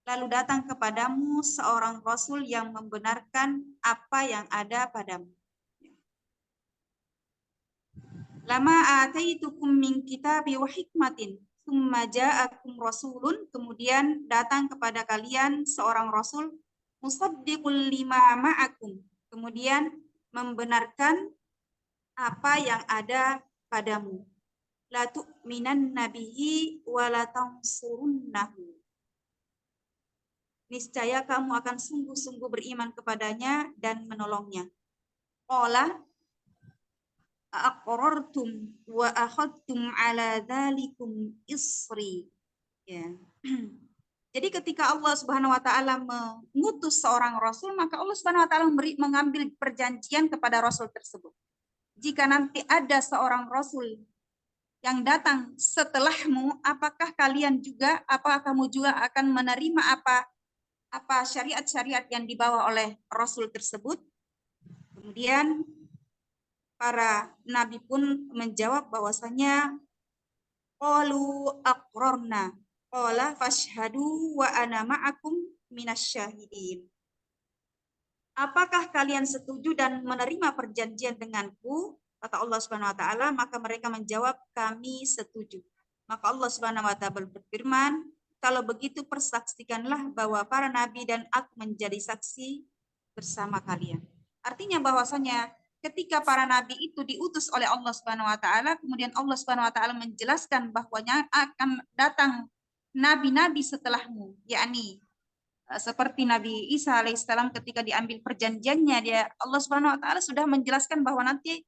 lalu datang kepadamu seorang rasul yang membenarkan apa yang ada padamu. Lama ataitukum min kitabi wa hikmatin, tsumma ja'akum rasulun, kemudian datang kepada kalian seorang rasul, musaddiqul lima ma'akum, kemudian membenarkan apa yang ada padamu. la tu'minanna bihi wa la tansurunnahu. Niscaya kamu akan sungguh-sungguh beriman kepadanya dan menolongnya. Qala aqrartum wa akhadtum ala dzalikum isri. Ya. Jadi ketika Allah Subhanahu wa taala mengutus seorang rasul, maka Allah Subhanahu wa taala mengambil perjanjian kepada rasul tersebut. Jika nanti ada seorang rasul yang datang setelahmu, apakah kalian juga, apakah kamu juga akan menerima apa syariat-syariat yang dibawa oleh rasul tersebut? Kemudian para nabi pun menjawab bahwasanya qalu aqrarna qala fashhadu wa ana ma'akum minasyahidin. Apakah kalian setuju dan menerima perjanjian denganku? Kata Allah Subhanahu wa taala, maka mereka menjawab, kami setuju. Maka Allah Subhanahu wa taala berfirman, kalau begitu persaksikanlah bahwa para nabi dan aku menjadi saksi bersama kalian. Artinya bahwasanya ketika para nabi itu diutus oleh Allah Subhanahu wa taala, kemudian Allah Subhanahu wa taala menjelaskan bahwanya akan datang nabi-nabi setelahmu, yakni seperti Nabi Isa alaihissalam ketika diambil perjanjiannya, Allah Subhanahu wa taala sudah menjelaskan bahwa nanti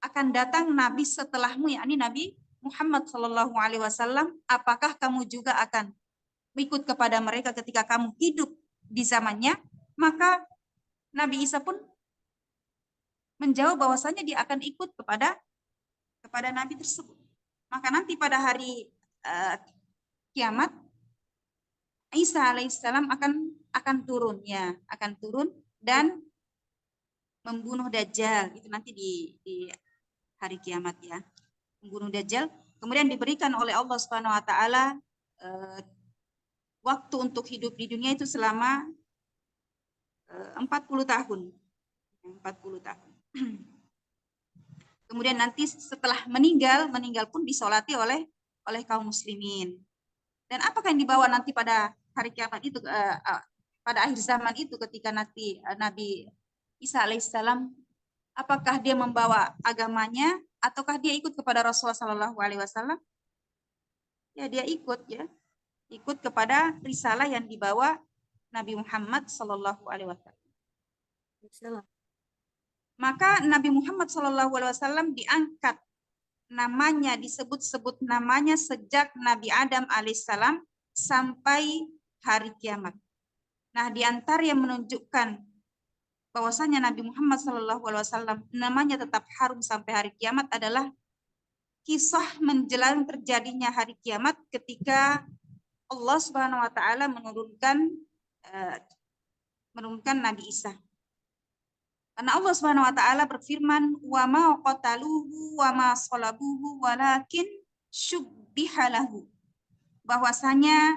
akan datang nabi setelahmu, yakni Nabi Muhammad sallallahu alaihi wasallam. Apakah kamu juga akan ikut kepada mereka ketika kamu hidup di zamannya? Maka Nabi Isa pun menjawab bahwasanya dia akan ikut kepada nabi tersebut. Maka nanti pada hari kiamat Isa alaihissalam akan turun, ya, akan turun dan membunuh Dajjal. Itu nanti di hari kiamat, ya, membunuh Dajjal. Kemudian diberikan oleh Allah Subhanahu wa taala waktu untuk hidup di dunia itu selama 40 tahun. 40 tahun. Kemudian nanti setelah meninggal pun disolati oleh kaum muslimin. Dan apakah yang dibawa nanti pada hari kiamat itu, pada akhir zaman itu ketika nanti Nabi Isa alaihissalam, apakah dia membawa agamanya ataukah dia ikut kepada Rasulullah Shallallahu alaihi wasallam? Ya, dia ikut, ya. Ikut kepada risalah yang dibawa Nabi Muhammad Shallallahu alaihi wasallam. Maka Nabi Muhammad Shallallahu alaihi wasallam diangkat namanya, disebut-sebut namanya sejak Nabi Adam alaihissalam sampai hari kiamat. Nah, di antara yang menunjukkan bahwasanya Nabi Muhammad SAW namanya tetap harum sampai hari kiamat adalah kisah menjelang terjadinya hari kiamat ketika Allah Subhanahu wa taala menurunkan Nabi Isa. Karena Allah Subhanahu wa taala berfirman, "Wa ma qataluhu wa ma salabuhu walakin syubbiha lahu." Bahwasanya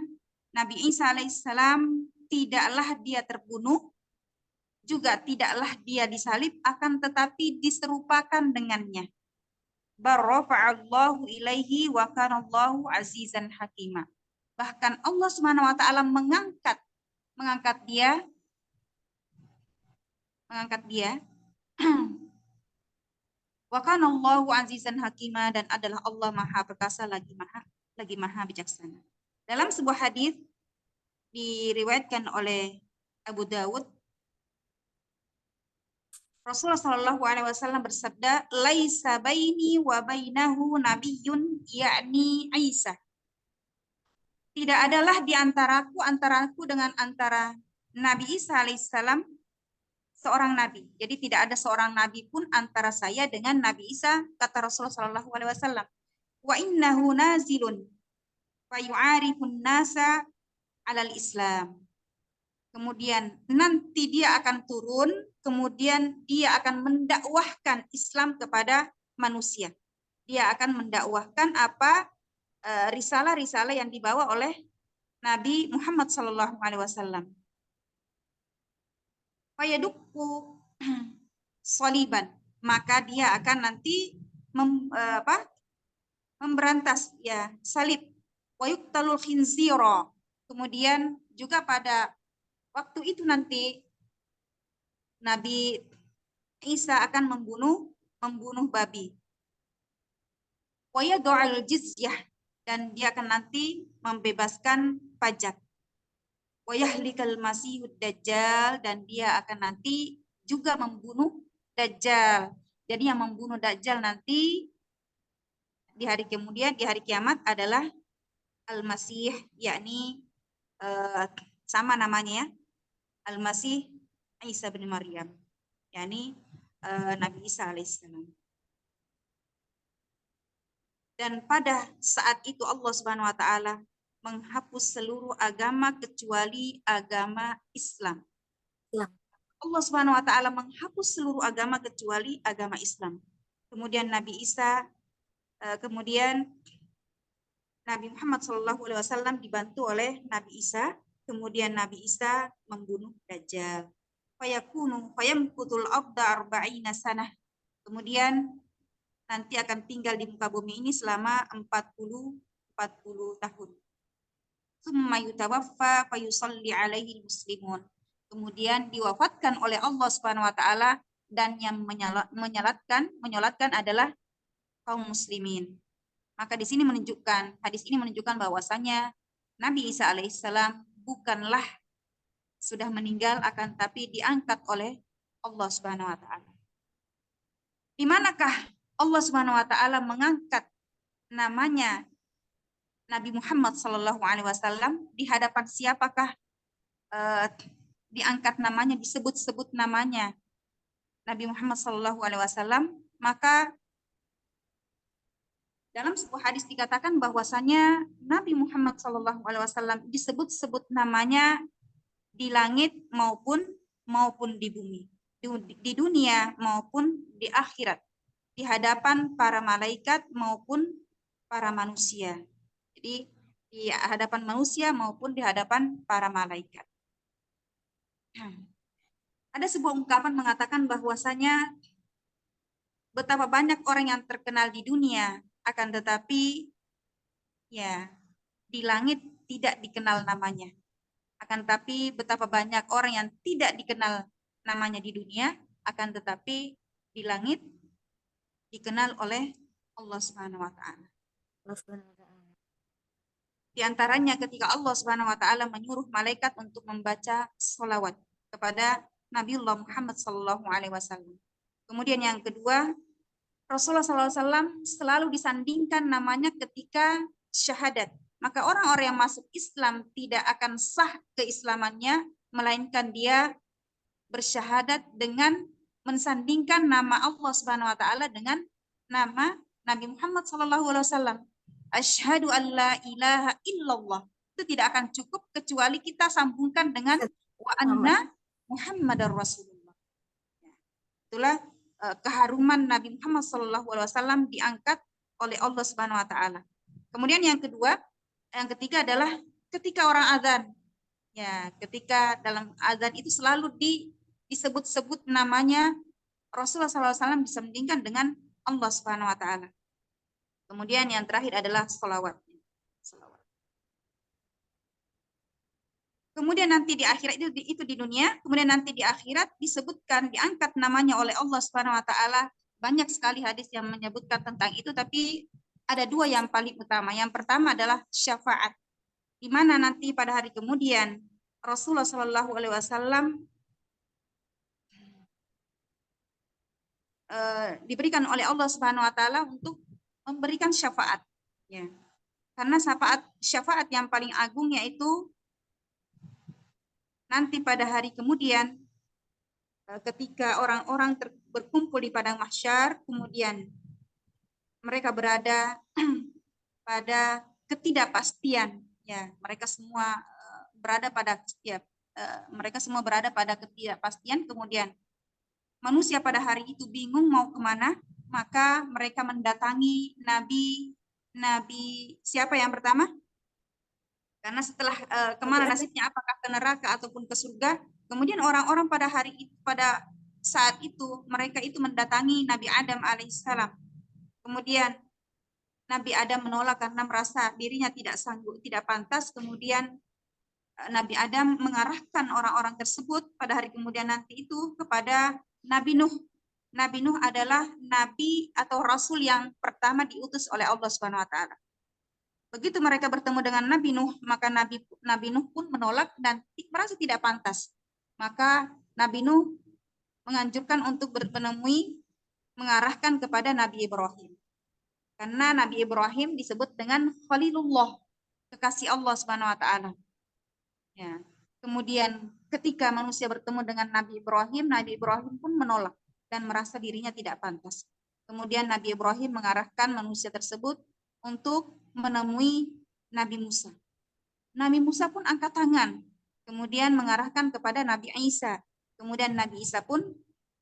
Nabi Isa alaihissalam tidaklah dia terbunuh, juga tidaklah dia disalib, akan tetapi diserupakan dengannya. Barrafa'allahu ilaihi wa kanallahu azizan hakima. Bahkan Allah Subhanahu wa taala mengangkat dia wa kanallahu azizan hakima, dan adalah Allah maha perkasa lagi maha bijaksana. Dalam sebuah hadis diriwayatkan oleh Abu Dawud, Rasulullah Shallallahu alaihi wasallam bersabda, "Laisa baini wa bainahu nabiyyun yakni Isa." Tidak adalah di antaraku dengan antara Nabi Isa alaihissalam seorang nabi. Jadi tidak ada seorang nabi pun antara saya dengan Nabi Isa, kata Rasulullah Shallallahu alaihi wasallam. Wa innahu nazilun fa yu'arifun nasa 'alal Islam. Kemudian nanti dia akan turun, kemudian dia akan mendakwahkan Islam kepada manusia. Dia akan mendakwahkan risalah-risalah yang dibawa oleh Nabi Muhammad sallallahu alaihi wasallam. Fayadukku soliban, maka dia akan nanti memberantas, ya, salib. Wa yuqtalul khinzira. Kemudian juga pada waktu itu nanti Nabi Isa akan membunuh babi. wa yad'ul jizyah, dan dia akan nanti membebaskan pajak. Wa yahlikal masihud dajjal, dan dia akan nanti juga membunuh Dajjal. Jadi yang membunuh Dajjal nanti di hari kemudian, di hari kiamat adalah Al-Masih, yakni sama namanya ya, Al-Masih Isa bin Maryam, yakni Nabi Isa alaihissalam. Dan pada saat itu Allah Subhanahu wa taala menghapus seluruh agama kecuali agama Islam. Allah Subhanahu wa taala menghapus seluruh agama kecuali agama Islam. Kemudian Nabi Isa, kemudian Nabi Muhammad SAW dibantu oleh Nabi Isa, kemudian Nabi Isa membunuh Dajjal. Fayamkutul abda arba'ina sanah. Kemudian nanti akan tinggal di muka bumi ini selama 40 tahun. Tsumma yutawaffa fayusalli alaihi muslimun. Kemudian diwafatkan oleh Allah Subhanahu wa taala, dan yang menyolatkan adalah kaum muslimin. Maka di sini hadis ini menunjukkan bahwasanya Nabi Isa alaihissalam bukanlah sudah meninggal, akan tapi diangkat oleh Allah Subhanahu wa taala. Di manakah Allah Subhanahu wa taala mengangkat namanya Nabi Muhammad sallallahu alaihi wasallam? Di hadapan siapakah diangkat namanya, disebut-sebut namanya Nabi Muhammad sallallahu alaihi wasallam? Maka dalam sebuah hadis dikatakan bahwasanya Nabi Muhammad sallallahu alaihi wasallam disebut-sebut namanya di langit maupun di bumi, di dunia maupun di akhirat, di hadapan para malaikat maupun para manusia. Jadi di hadapan manusia maupun di hadapan para malaikat. Ada sebuah ungkapan mengatakan bahwasanya betapa banyak orang yang terkenal di dunia, akan tetapi ya di langit tidak dikenal namanya. Akan tetapi betapa banyak orang yang tidak dikenal namanya di dunia, akan tetapi di langit dikenal oleh Allah Subhanahu wa taala. Di antaranya ketika Allah Subhanahu wa taala menyuruh malaikat untuk membaca sholawat kepada Nabiullah Muhammad sallallahu alaihi wasallam. Kemudian yang kedua, Rasulullah SAW selalu disandingkan namanya ketika syahadat. Maka orang-orang yang masuk Islam tidak akan sah keislamannya, melainkan dia bersyahadat dengan mensandingkan nama Allah Subhanahu wa taala dengan nama Nabi Muhammad sallallahu alaihi wasallam. Asyhadu an la ilaha illallah. Itu tidak akan cukup kecuali kita sambungkan dengan wa anna Muhammadar Rasulullah. Itulah keharuman Nabi Muhammad SAW diangkat oleh Allah Subhanahu wa taala. Kemudian yang ketiga adalah ketika orang azan. Ya, ketika dalam azan itu selalu disebut-sebut namanya Rasulullah SAW, disandingkan dengan Allah Subhanahu wa taala. Kemudian yang terakhir adalah sholawat. Kemudian nanti di akhirat itu di dunia, kemudian nanti di akhirat disebutkan, diangkat namanya oleh Allah Subhanahu wa taala. Banyak sekali hadis yang menyebutkan tentang itu, tapi ada dua yang paling utama. Yang pertama adalah syafaat, di mana nanti pada hari kemudian Rasulullah Shallallahu alaihi wasallam diberikan oleh Allah Subhanahu wa taala untuk memberikan syafaat. Ya. Karena syafaat yang paling agung yaitu nanti pada hari kemudian ketika orang-orang berkumpul di padang mahsyar, kemudian mereka berada pada ketidakpastian, ya, mereka semua berada pada ketidakpastian, kemudian manusia pada hari itu bingung mau kemana, maka mereka mendatangi Nabi siapa yang pertama? Karena setelah kemana nasibnya, apakah ke neraka ataupun ke surga? Kemudian orang-orang pada saat itu mereka itu mendatangi Nabi Adam alaihissalam. Kemudian Nabi Adam menolak karena merasa dirinya tidak sanggup, tidak pantas. Kemudian Nabi Adam mengarahkan orang-orang tersebut pada hari kemudian nanti itu kepada Nabi Nuh. Nabi Nuh adalah nabi atau rasul yang pertama diutus oleh Allah Subhanahu wa taala. Begitu mereka bertemu dengan Nabi Nuh, maka Nabi Nuh pun menolak dan merasa tidak pantas. Maka Nabi Nuh menganjurkan untuk menemui, mengarahkan kepada Nabi Ibrahim. Karena Nabi Ibrahim disebut dengan Khalilullah, kekasih Allah Subhanahu wa taala. Ya. Kemudian ketika manusia bertemu dengan Nabi Ibrahim pun menolak dan merasa dirinya tidak pantas. Kemudian Nabi Ibrahim mengarahkan manusia tersebut untuk menemui Nabi Musa. Nabi Musa pun angkat tangan, kemudian mengarahkan kepada Nabi Isa. Kemudian Nabi Isa pun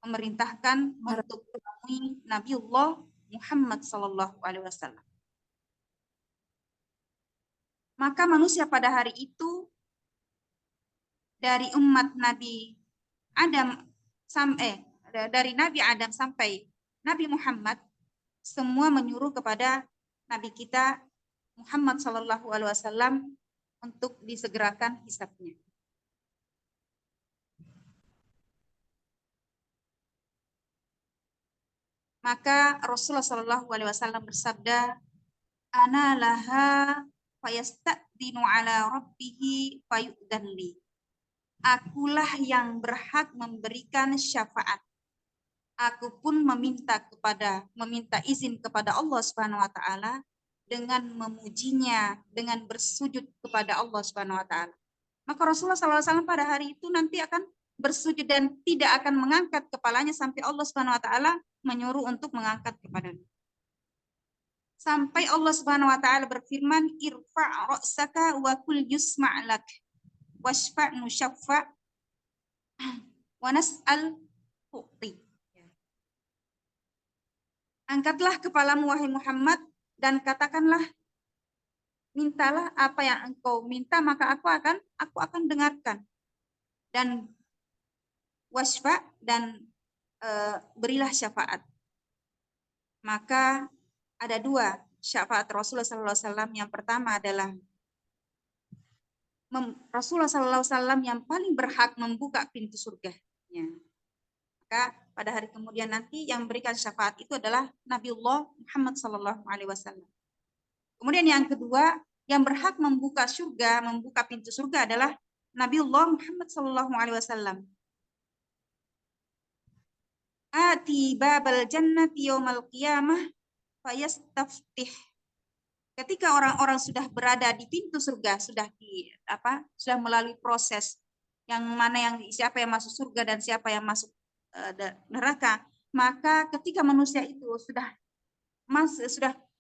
memerintahkan untuk menemui Nabiullah Muhammad sallallahu alaihi wasallam. Maka manusia pada hari itu dari umat Nabi Adam dari Nabi Adam sampai Nabi Muhammad semua menyuruh kepada Nabi kita Muhammad sallallahu alaihi wasallam untuk disegerakan hisabnya. Maka Rasulullah sallallahu alaihi wasallam bersabda, "Ana laha fayastadinu ala rabbih fayu'danli." Akulah yang berhak memberikan syafaat. Aku pun meminta izin kepada Allah Subhanahu wa taala dengan memujinya, dengan bersujud kepada Allah Subhanahu wa taala. Maka Rasulullah SAW pada hari itu nanti akan bersujud dan tidak akan mengangkat kepalanya sampai Allah Subhanahu wa taala menyuruh untuk mengangkat kepadanya. Sampai Allah Subhanahu wa taala berfirman, "Irfa' ra'saka wa kul yusma' lak washfa' nusyaffa' wa nas'al tu'ti." Angkatlah kepalamu wahai Muhammad dan katakanlah, mintalah apa yang engkau minta maka aku akan dengarkan. Dan wasfa dan berilah syafaat. Maka ada dua syafaat Rasulullah SAW. Yang pertama adalah Rasulullah SAW yang paling berhak membuka pintu surga. Ya. Maka pada hari kemudian nanti yang memberikan syafaat itu adalah Nabiullah Muhammad SAW. Kemudian yang kedua yang berhak membuka surga, membuka pintu surga adalah Nabiullah Muhammad SAW. Ati babal jannati yaumal qiyamah fayastaftih. Ketika orang-orang sudah berada di pintu surga, sudah melalui proses yang mana siapa yang masuk surga dan siapa yang masuk neraka, maka ketika manusia itu sudah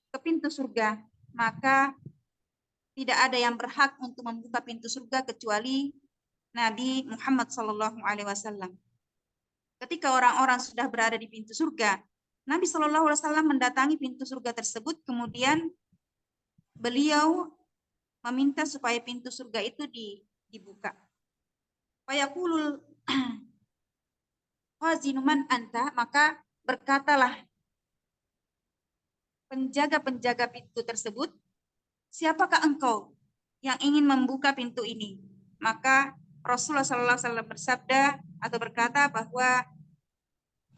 ke pintu surga, maka tidak ada yang berhak untuk membuka pintu surga kecuali Nabi Muhammad SAW. Ketika orang-orang sudah berada di pintu surga, Nabi SAW mendatangi pintu surga tersebut, kemudian beliau meminta supaya pintu surga itu dibuka. Fayaqulul khazinu man anta, maka berkatalah penjaga-penjaga pintu tersebut, siapakah engkau yang ingin membuka pintu ini? Maka Rasulullah SAW bersabda atau berkata bahwa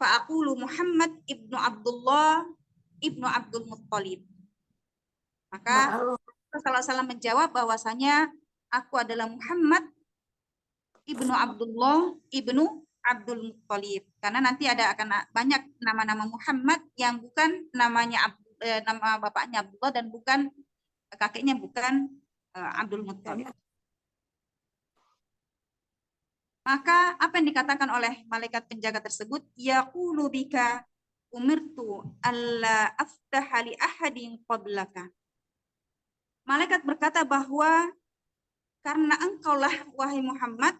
fa'aqulu Muhammad ibnu Abdullah ibnu Abdul Muttalib. Maka Rasulullah SAW menjawab bahwasanya aku adalah Muhammad ibnu Abdullah ibnu Abdul Muttalib. Karena nanti akan banyak nama-nama Muhammad yang bukan nama bapaknya Abdullah dan bukan kakeknya bukan Abdul Muttalib. Maka apa yang dikatakan oleh malaikat penjaga tersebut? Yaqulu bika umirtu alla aftaha li ahadin qablaka. Malaikat berkata bahwa karena engkaulah wahai Muhammad,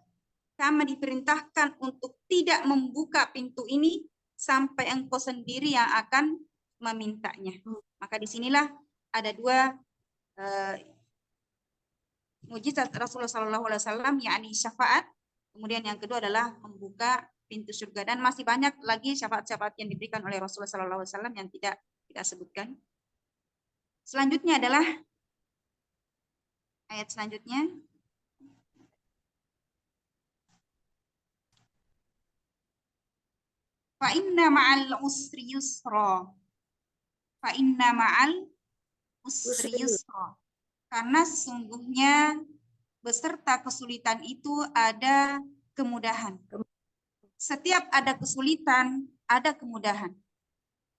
kami diperintahkan untuk tidak membuka pintu ini sampai engkau sendiri yang akan memintanya. Maka disinilah ada dua mujizat Rasulullah SAW, yakni syafaat. Kemudian yang kedua adalah membuka pintu surga. Dan masih banyak lagi syafaat-syafaat yang diberikan oleh Rasulullah SAW yang tidak kita sebutkan. Selanjutnya adalah ayat selanjutnya. Fa inna ma'al usri yusra. Fa inna ma'al usri yusra. Karena sesungguhnya beserta kesulitan itu ada kemudahan. Setiap ada kesulitan, ada kemudahan.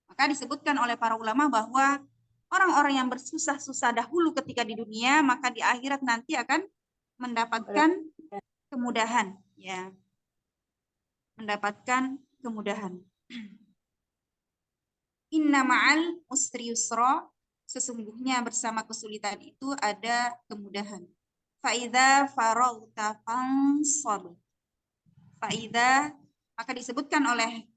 Maka disebutkan oleh para ulama bahwa orang-orang yang bersusah-susah dahulu ketika di dunia, maka di akhirat nanti akan mendapatkan kemudahan, ya. Mendapatkan kemudahan. Inna ma'al usri yusra, sesungguhnya bersama kesulitan itu ada kemudahan. Fa'idha faraghta fansab. Fa'idha, maka disebutkan oleh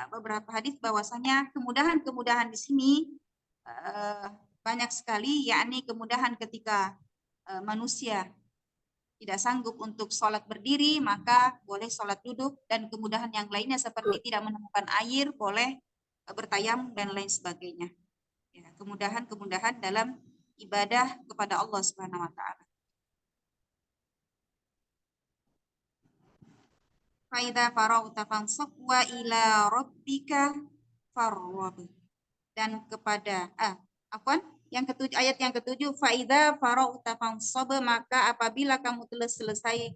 beberapa hadis bahwasanya kemudahan-kemudahan di sini banyak sekali, yakni kemudahan ketika manusia tidak sanggup untuk sholat berdiri, maka boleh sholat duduk, dan kemudahan yang lainnya seperti tidak menemukan air, boleh bertayamum dan lain sebagainya. Ya, kemudahan-kemudahan dalam ibadah kepada Allah Subhanahu wa taala. Faida farauta fansab wa ila rabbika farwab. Dan kepada ayat yang ketujuh, faida farauta fansab, maka apabila kamu telah selesai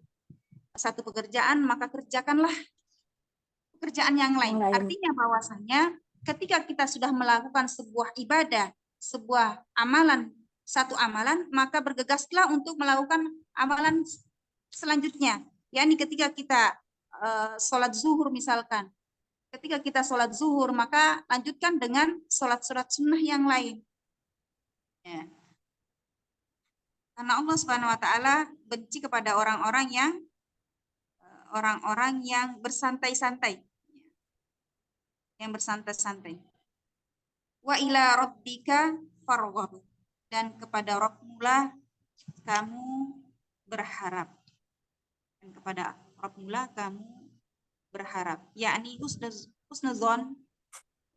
satu pekerjaan, maka kerjakanlah pekerjaan yang lain. Artinya bahwasanya ketika kita sudah melakukan sebuah ibadah, sebuah amalan, satu amalan, maka bergegaslah untuk melakukan amalan selanjutnya. yakni ketika kita sholat zuhur misalkan. Ketika kita sholat zuhur, maka lanjutkan dengan sholat-sholat sunnah yang lain. Ya. Karena Allah Subhanahu wa taala benci kepada orang-orang yang bersantai-santai. Yang bersantai-santai. Wa ila rabbika farghab. Dan kepada Rabb-Mulah kamu berharap. Dan kepada Rabb-Mulah kamu berharap, yakni husnuzon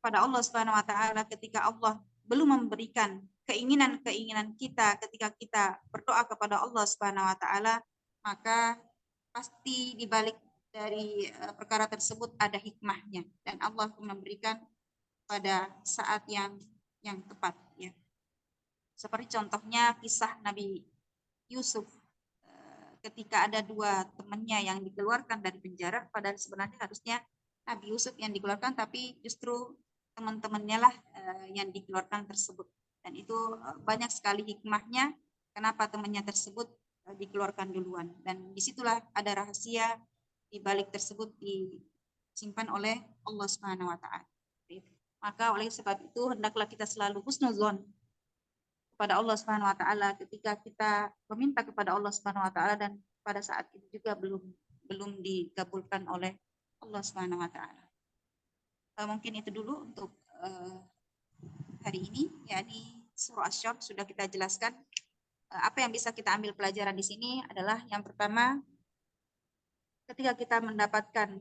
pada Allah Subhanahu wa taala ketika Allah belum memberikan keinginan-keinginan kita, ketika kita berdoa kepada Allah Subhanahu wa taala, maka pasti di balik dari perkara tersebut ada hikmahnya, dan Allah memberikan pada saat yang tepat, ya. Seperti contohnya kisah Nabi Yusuf ketika ada dua temannya yang dikeluarkan dari penjara, padahal sebenarnya harusnya Nabi Yusuf yang dikeluarkan, tapi justru teman-temannya lah yang dikeluarkan tersebut. Dan itu banyak sekali hikmahnya kenapa temannya tersebut dikeluarkan duluan. Dan disitulah ada rahasia di balik tersebut disimpan oleh Allah Subhanahu wa taala. Maka oleh sebab itu hendaklah kita selalu husnuzon kepada Allah Subhanahu wa taala ketika kita meminta kepada Allah Subhanahu wa taala, dan pada saat itu juga belum dikabulkan oleh Allah Subhanahu wa taala. Mungkin itu dulu untuk hari ini, yakni surah Asy-Syams sudah kita jelaskan. Apa yang bisa kita ambil pelajaran di sini adalah yang pertama, ketika kita mendapatkan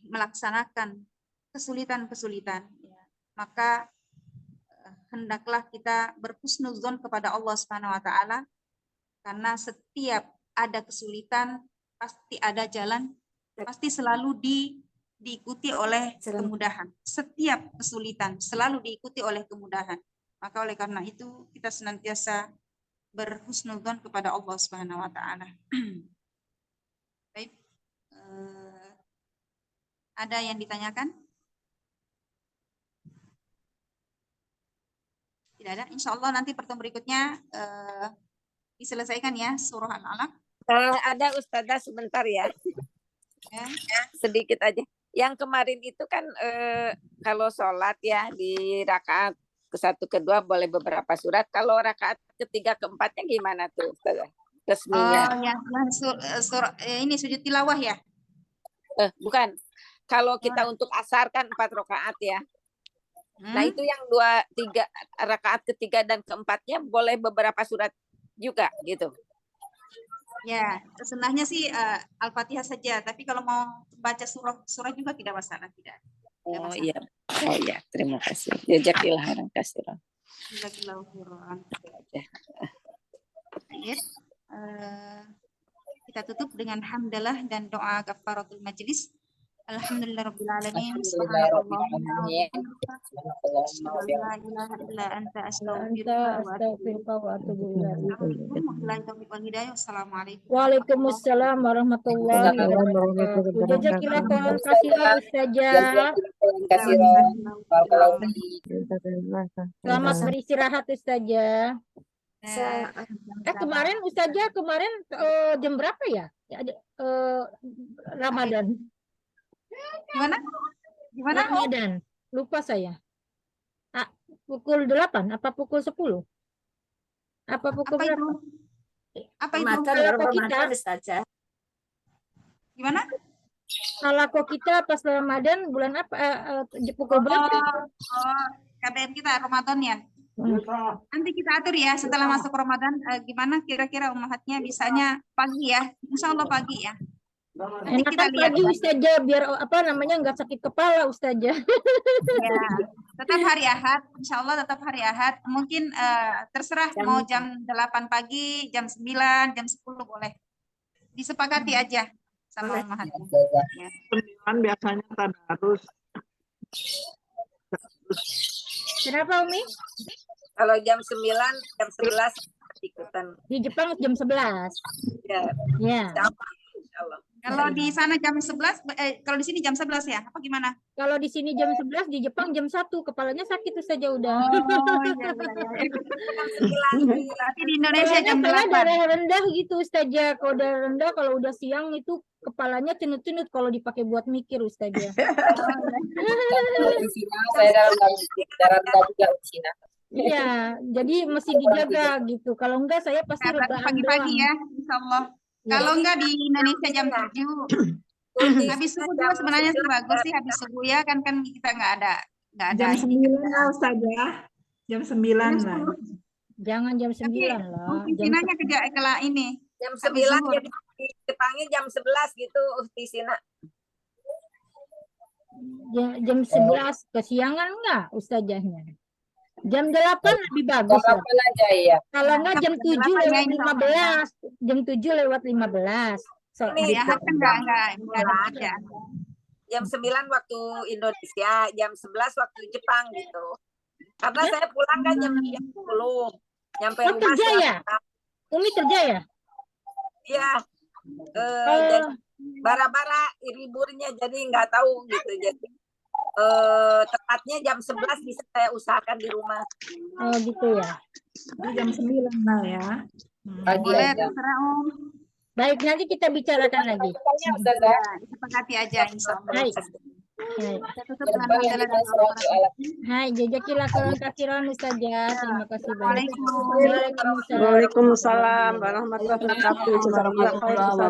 melaksanakan kesulitan-kesulitan, ya, maka hendaklah kita berhusnuzon kepada Allah Subhanahu wa taala, karena setiap ada kesulitan pasti ada jalan, pasti selalu diikuti oleh kemudahan. Setiap kesulitan selalu diikuti oleh kemudahan. Maka oleh karena itu kita senantiasa berhusnuzon kepada Allah Subhanahu wa taala. Baik. Ada yang ditanyakan? Tidak ada. Insya Allah nanti pertemuan berikutnya diselesaikan ya surah Al-Alaq. Ada Ustazah sebentar ya. Sedikit aja. Yang kemarin itu kan kalau sholat ya di rakaat ke-1, ke-2 boleh beberapa surat. Kalau rakaat ke-3, ke-4-nya gimana tuh Ustazah? Resminya. Ini sujud tilawah ya? Bukan. Kalau kita untuk asar kan 4 rakaat ya. Nah itu yang 3 rakaat ke-3 dan ke-4-nya boleh beberapa surat juga gitu. Ya, sunnahnya sih Al-Fatihah saja. Tapi kalau mau baca surah juga tidak masalah, tidak. Oh iya. Oh iya, terima kasih. Jazakillah khairan katsiran. Jazakillahu khairan. Kita tutup dengan hamdalah dan doa kafaratul majlis. Alhamdulillahirabbil alamin. Subhanakallahumma wa Bismillahirrahmanirrahim. bihamdika Subhanakallahumma wa asyhadu an la ilaha illa anta Anta astaghfiruka wa atubu ilaik. astaghfiruka wa atubu ilaik. Assalamualaikum warahmatullahi taufiq wal hidayah. Wassalamualaikum Waalaikumsalam warahmatullahi wabarakatuh. Jazakillah khairan katsiran Ustazah. Jazakumullahu khairan. Barakallahu fiik. Selamat beristirahat Ustazah. warahmatullahi. Kemarin Ustazah jam berapa ya? Ramadan. Gimana? Gimana? Ramadan. Lupa saya. Pukul 8 apa pukul 10? Apa pukul Apa itu? berapa? Apa itu? Ramadan, Kalau baru kita- Ramadan Ustazah. Gimana? Halako kita pas Ramadan bulan apa? Pukul berapa? KBM kita Ramadan ya. Nanti kita atur ya setelah masuk Ramadan gimana kira-kira ummahatnya bisanya pagi ya. Insya Allah pagi ya. Nanti kita Enakan lihat. pagi Ustazah biar nggak sakit kepala Ustazah. Ya, tetap hari Ahad, insya Allah tetap hari Ahad. Mungkin terserah mau jam 8 pagi, jam 9, jam 10 boleh. Disepakati aja sama ummahatnya. Ya. 9 biasanya tadarus. Kenapa Umi? Kalau jam 9, jam 11 ikutan. Di Jepang jam 11. Ya, Ya. sama insyaallah. Kalau di sana jam 11, kalau di sini jam 11 ya? Apa gimana? Kalau di sini jam 11, di Jepang jam 1. Kepalanya sakit Ustazah udah. Oh, iya. Tapi di Indonesia jam Karena 8. darah rendah gitu Ustazah. Kalau darah rendah kalau udah siang itu kepalanya cenut-cenut kalau dipakai buat mikir Ustazah. Di Cina saya dalam juga di Cina. Iya, jadi mesti dijaga gitu. Kalau enggak saya pasti Nah, berarti rebahan pagi-pagi doang. ya, insya Allah. Ya. Kalau enggak di Indonesia jam 7. Habis subuh juga sebenarnya sih bagus sih habis subuh ya kan kita nggak ada Jam ini. 9 lah Ustazah. Jam 9 lah. Jangan jam 9 lah. Jam Pimpinannya ke ini. Jam Habis 9 zuhur. jadi di Jepangnya jam 11 gitu di sini. jam 11 kesiangan enggak Ustazahnya? Jam 8 lebih bagus lah. Kapan aja ya. Kalau enggak jam 7 Jam 8 ya, lewat insya Allah. 15. Jam 7 lewat 15. Ini Ya, kan enggak ada kerjaan. Jam 9 waktu Indonesia, jam 11 waktu Jepang gitu. Karena saya pulang kan jam 10. Nyampe Oh, rumah kerja ya? setengah- Umi kerja ya? Iya. Oh, Jadi bara-bara liburnya jadi nggak tahu gitu. Jadi tepatnya jam 11 bisa saya usahakan di rumah. oh gitu ya. Jadi jam 9 lah ya. Pagi Boleh aja. terserah Om. Baik, nanti kita bicarakan lagi. Pokoknya Ustazah. Ya, disepakati aja insya Allah. Hai. Hai. Kita tutup dengan Depan yang hamdalah kita dan salawatu ala Hai, jazakillah khairan katsiran Ustazah. Terima kasih banyak. Waalaikumsalam. Waalaikumsalam warahmatullahi wabarakatuh. Jazakallah khairan.